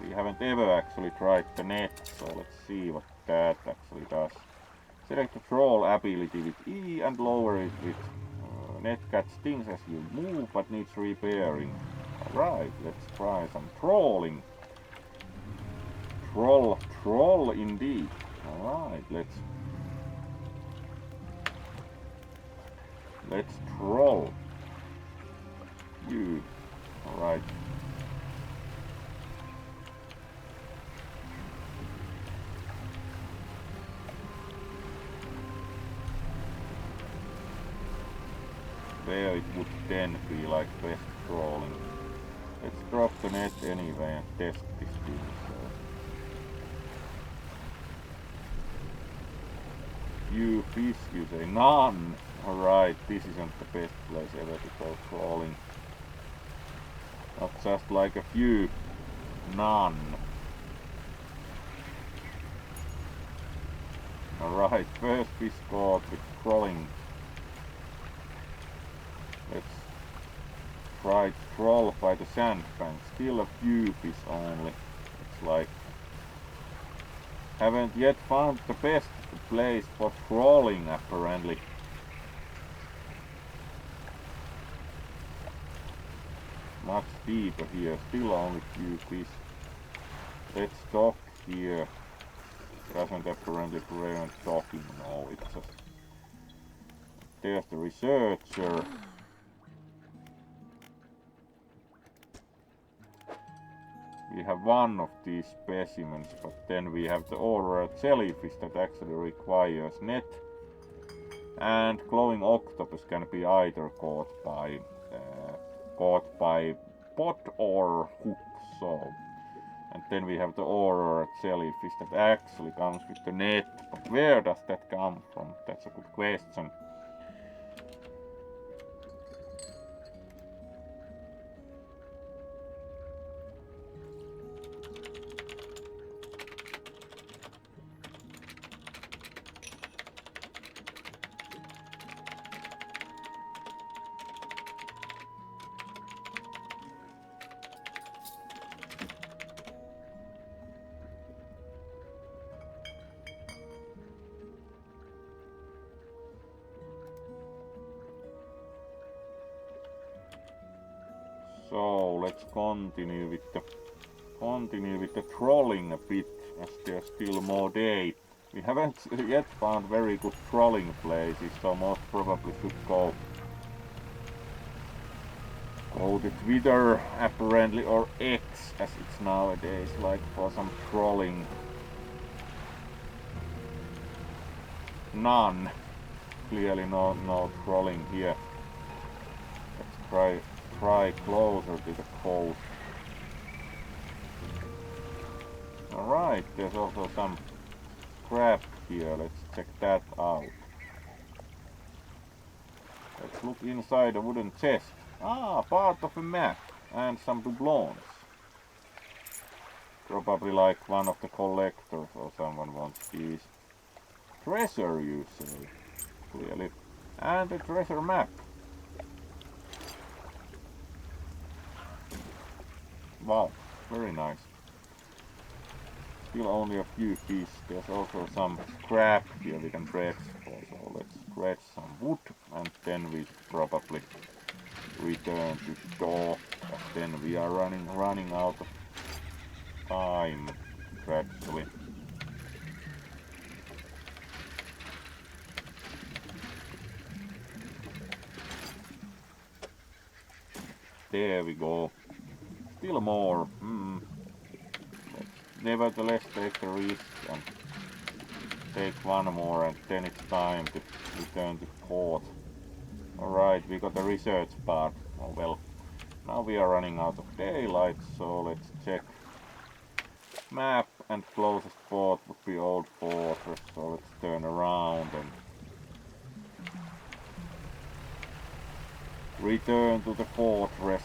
S1: We haven't ever actually tried the net, so let's see what that actually does. Select the troll ability with E and lower it with net catch things as you move but needs repairing. Alright, let's try some trawling. Troll indeed. Alright, let's troll. You. Alright. Where it would then be like best trawling. Let's drop the net anyway and test this thing. So. Few fish, you say? None! Alright, this isn't the best place ever to go trawling. Not just like a few. None. Alright, first fish caught with trolling. Let's try to troll by the sandbank. Still a few fish only. It's like haven't yet found the best place for trolling apparently. Much deeper here, still only few fish. Let's dock here. Doesn't apparently prevent docking, no, it's just there's the researcher. We have one of these specimens, but then we have the order jellyfish that actually requires net. And glowing octopus can be either caught by pot or hook. So, and then we have the order jellyfish that actually comes with the net. But where does that come from? That's a good question. So let's continue with the trolling a bit, as there's still more day. We haven't yet found very good trolling places, so most probably should go to Twitter apparently, or X as it's nowadays, like for some trolling. None. Clearly no trolling here. Let's try closer to the coast. Alright, there's also some crab here, let's check that out. Let's look inside a wooden chest. Ah, part of a map and some doubloons. Probably like one of the collectors or someone wants these. Treasure, you say, clearly. And a treasure map. Wow, very nice. Still only a few fish. There's also some scrap here we can dredge for. So let's dredge some wood and then we probably return to dock. But then we are running out of time gradually. There we go. Still more. Nevertheless, take the risk and take one more, and then it's time to return to port. Alright, we got the research part. Oh well. Now we are running out of daylight, so let's check. Map, and closest port would be Old Fortress, so let's turn around and return to the fortress.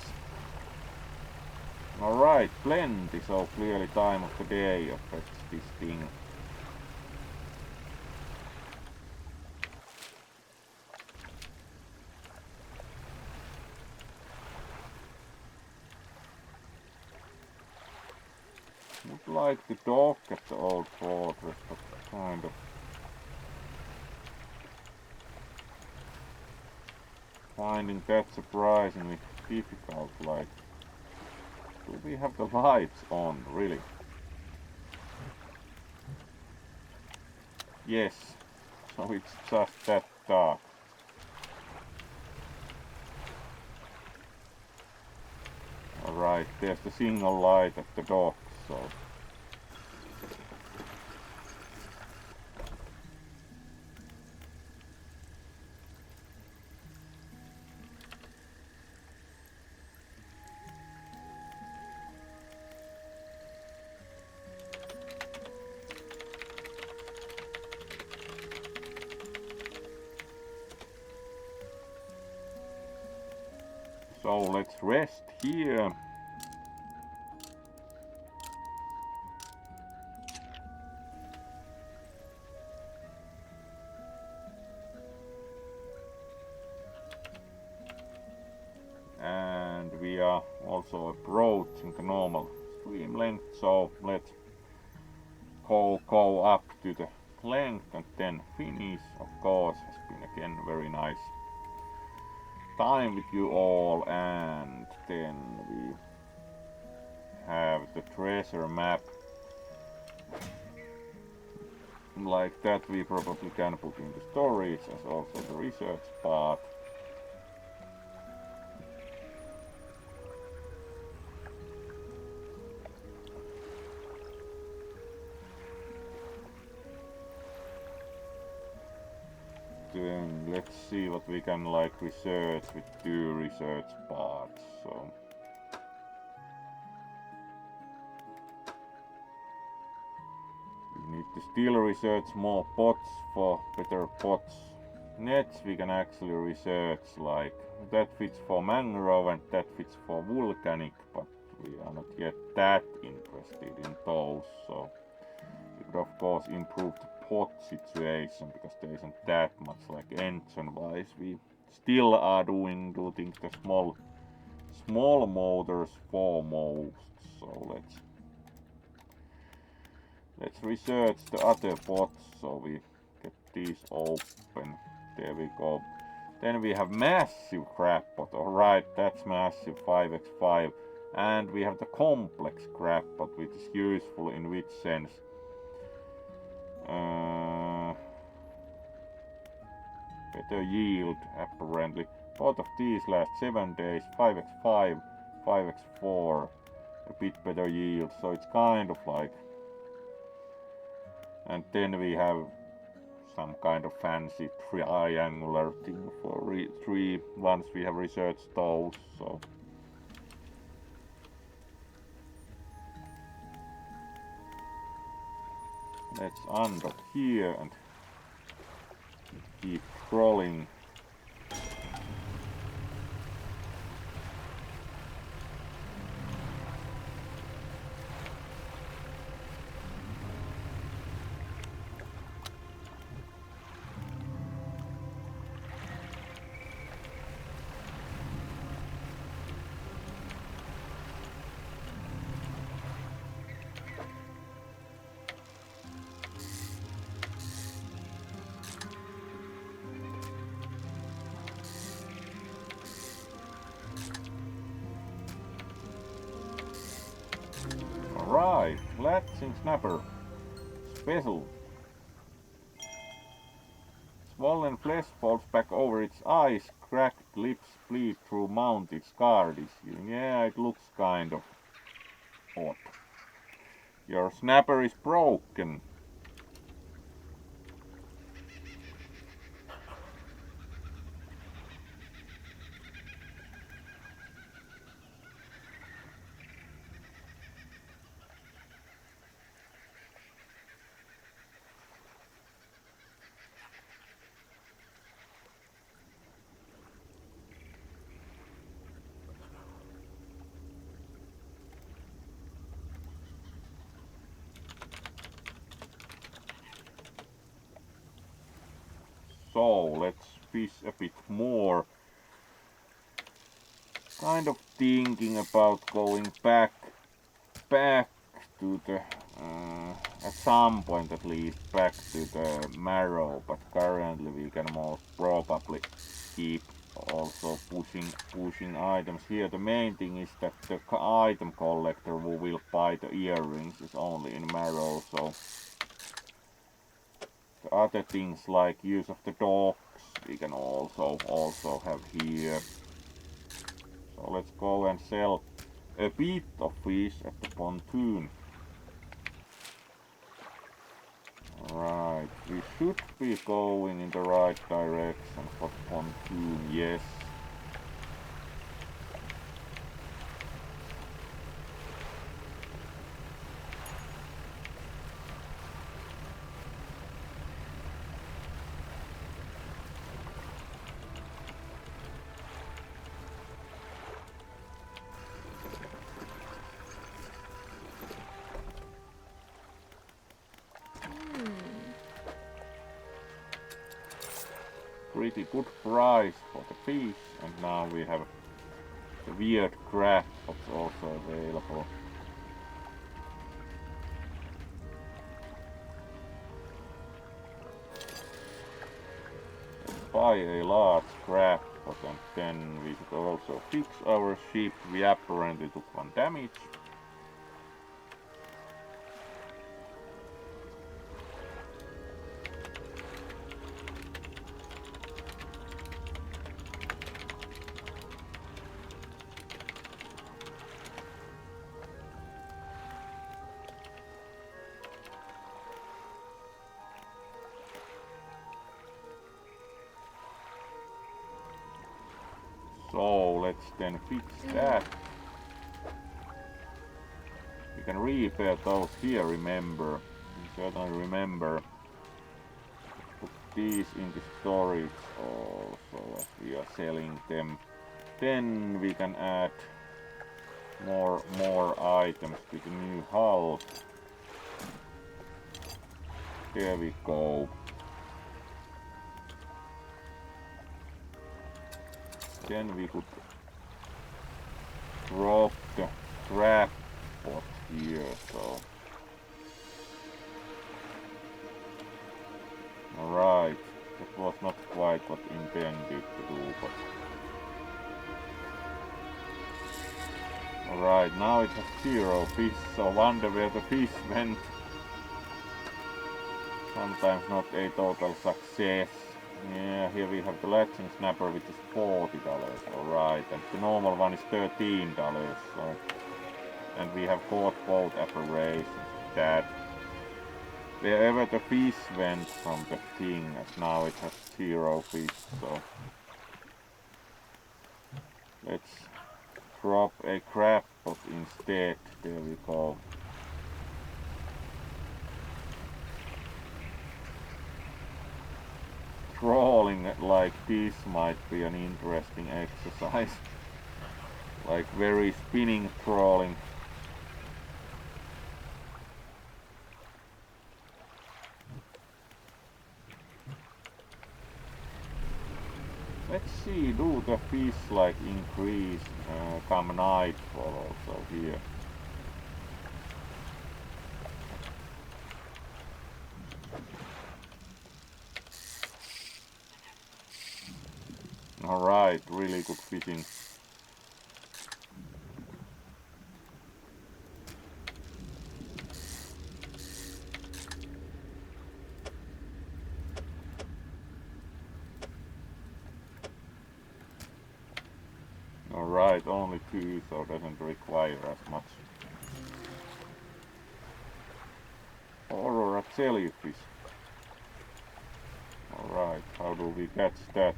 S1: Alright, plenty, so clearly time of the day affects this thing. like the dog at the old fortress, but kind of finding that surprisingly difficult. Like, do we have the lights on, really? Yes, so it's just that dark. Alright, there's the single light at the dock, so... So let's rest here. And we are also approaching the normal stream length, so let's go up to the length and then finish. Of course, has been again very nice time with you all, and then we have the treasure map like that. We probably can put in the storage as also the research part. Then let's see what we can like research with 2 research parts. So we need to still research more pots for better pots. Nets we can actually research, like that fits for mangrove and that fits for volcanic, but we are not yet that interested in those. So we could of course improve the pot situation, because there isn't that much like engine wise. We still are doing the small motors foremost. So let's research the other pots, so we get these open. There we go. Then we have massive crab pot. Alright, that's massive 5x5. And we have the complex crab pot, which is useful in which sense? Better yield, apparently. Both of these last 7 days. 5x5, 5x4, a bit better yield. So it's kind of like... And then we have some kind of fancy triangular thing for 3 once we have researched those. So let's undock here and keep crawling. Alright, latching snapper. Special. Swollen flesh falls back over its eyes, cracked lips bleed through mounted scar tissue. Yeah, it looks kind of odd. Your snapper is broken. So let's fish a bit more. Kind of thinking about going back to the at some point at least back to the marrow, but currently we can most probably keep also pushing items here. The main thing is that the item collector who will buy the earrings is only in marrow, so the other things like use of the dogs we can also have here. So let's go and sell a bit of fish at the pontoon. Right, we should be going in the right direction for the pontoon, yes. Pretty good price for the fish, and now we have the weird crab that's also available. Let's buy a large crab pot, and then we should also fix our ship. We apparently took 1 damage. So let's then fix that. We can repair those here, remember. We certainly remember. Put these into storage also as we are selling them. Then we can add more items to the new hull. There we go. Then we could drop the crab pot here, so. Alright, that was not quite what intended to do, but. Alright, now it has 0 fish, so wonder where the fish went. Sometimes not a total success. Yeah, here we have the latching snapper, which is $40, alright, and the normal one is $13, so. And we have bought both apparations. That wherever the fish went from the thing, as now it has 0 fish, so. Let's drop a crab pot instead, there we go. Trawling like this might be an interesting exercise. Like very spinning trawling. Let's see, do the fish like increase come nightfall also here? Alright, really good fishing. Alright, only 2, so doesn't require as much. Aurora jellyfish. Alright, how do we catch that?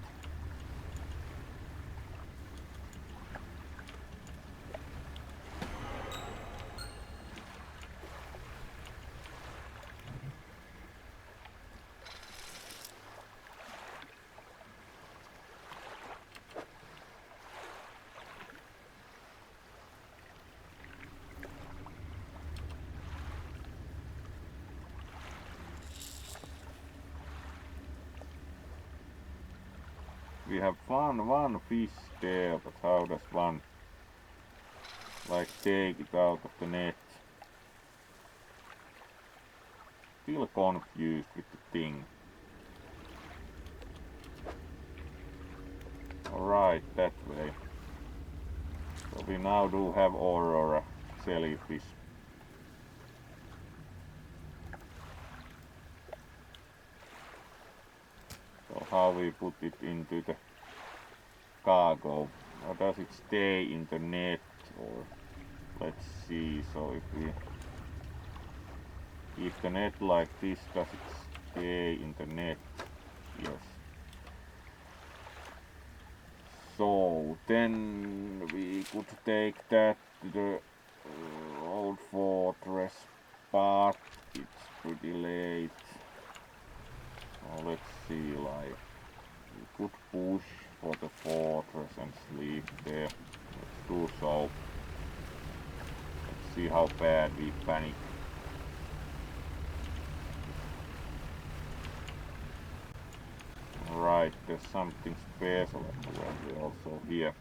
S1: We have one fish there, but how does one like take it out of the net? still confused with the thing. Alright, that way. So we now do have Aurora jellyfish. So how we put it into the cargo? Or does it stay in the net? Or let's see. So if we keep the net like this, does it stay in the net? Yes. So then we could take that to the old fortress, but it's pretty late. So let's see, like we could push for the fortress and sleep there. Let's do so. Let's see how bad we panic. Right, there's something special apparently also here.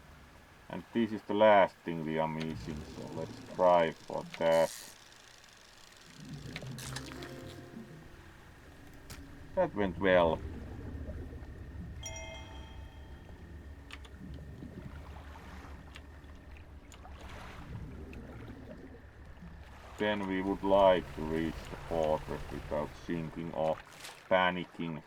S1: And this is the last thing we are missing, so let's try for that. That went well. Then we would like to reach the fortress without sinking or panicking.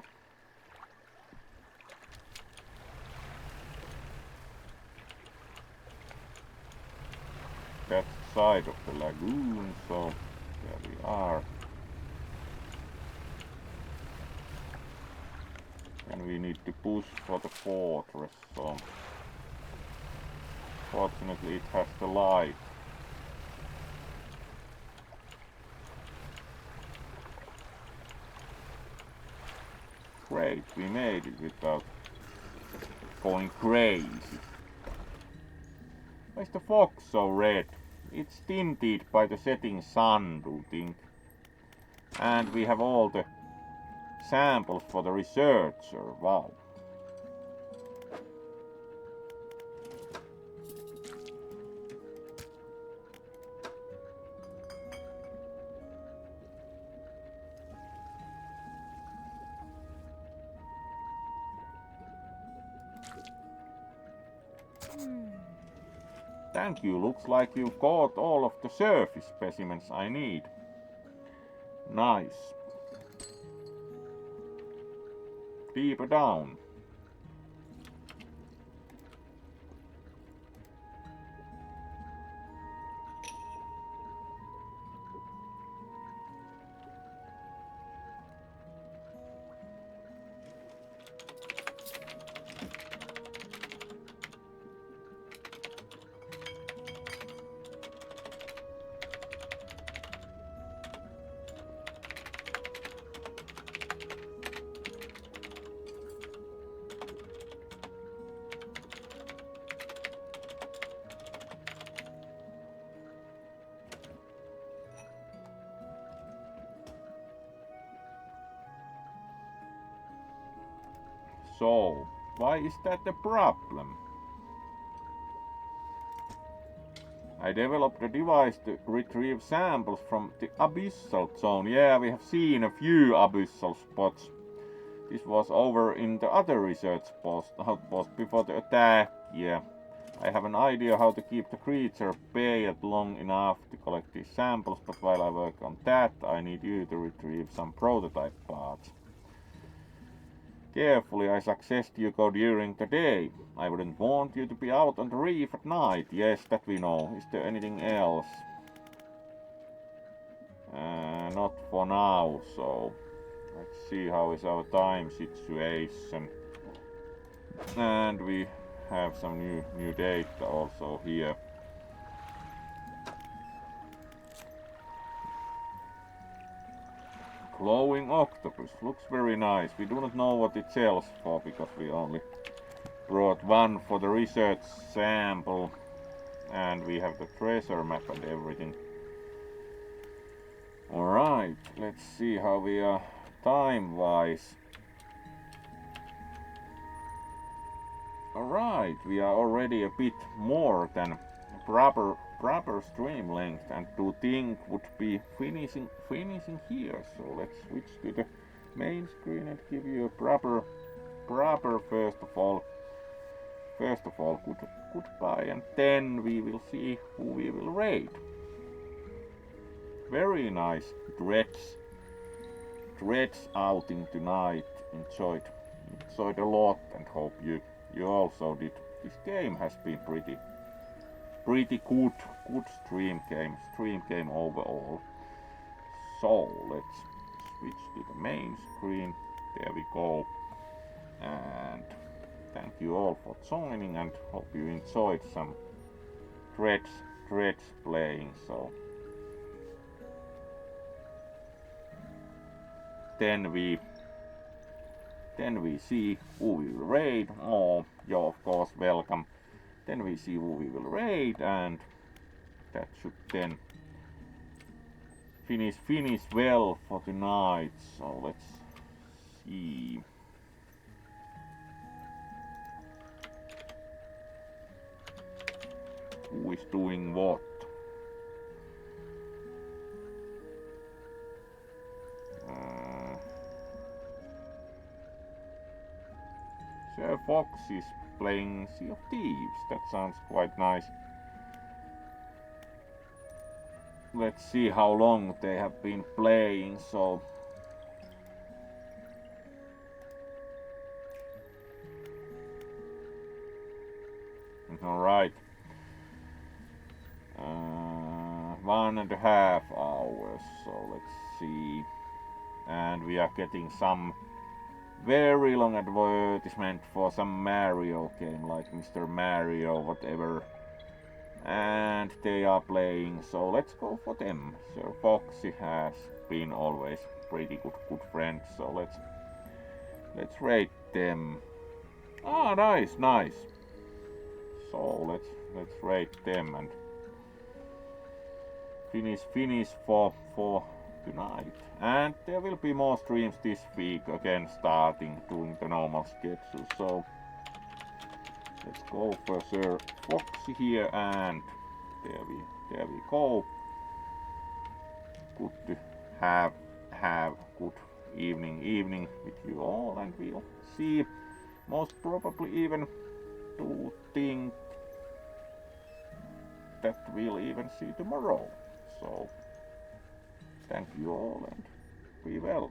S1: That's the side of the lagoon, so there we are. And we need to push for the fortress, so fortunately it has the light. Great, we made it without going crazy. Why is the fog so red? It's tinted by the setting sun, do you think? And we have all the samples for the researcher, wow. Thank you, looks like you caught all of the surface specimens I need. Nice. Deeper down. So, why is that a problem? I developed a device to retrieve samples from the abyssal zone. Yeah, we have seen a few abyssal spots. This was over in the other research outpost before the attack. Yeah, I have an idea how to keep the creature bayed long enough to collect these samples, but while I work on that, I need you to retrieve some prototype parts. Carefully, I suggest you go during the day. I wouldn't want you to be out on the reef at night. Yes, that we know. Is there anything else? Not for now, so let's see how is our time situation. And we have some new data also here. Glowing octopus, looks very nice. We do not know what it sells for because we only brought one for the research sample. And we have the treasure map and everything. Alright, let's see how we are time-wise. Alright, we are already a bit more than proper stream length, and to think would be finishing here. So let's switch to the main screen and give you a proper first of all goodbye, and then we will see who we will raid. Very nice Dredge outing tonight. Enjoyed a lot, and hope you also did. This game has been pretty good stream game overall. So let's switch to the main screen. There we go. And thank you all for joining, and hope you enjoyed some Dredge playing. So then we see who we will raid. Oh, you're of course welcome. Then we see who we will raid, and that should then finish well for tonight. So let's see. Who is doing what? Sir Fox is playing Sea of Thieves. That sounds quite nice. Let's see how long they have been playing. So alright. 1.5 hours. So let's see. And we are getting some very long advertisement for some Mario game, like Mr. Mario, whatever. And they are playing, so let's go for them. Sir Foxy has been always pretty good friend, so let's rate them. Ah, nice. So let's rate them and finish for tonight. And there will be more streams this week, again starting doing the normal schedule. So let's go for Sir Foxy here, and there we go. Good to have good evening with you all, and we'll see, most probably even to think that we'll even see tomorrow. So thank you all, and be well.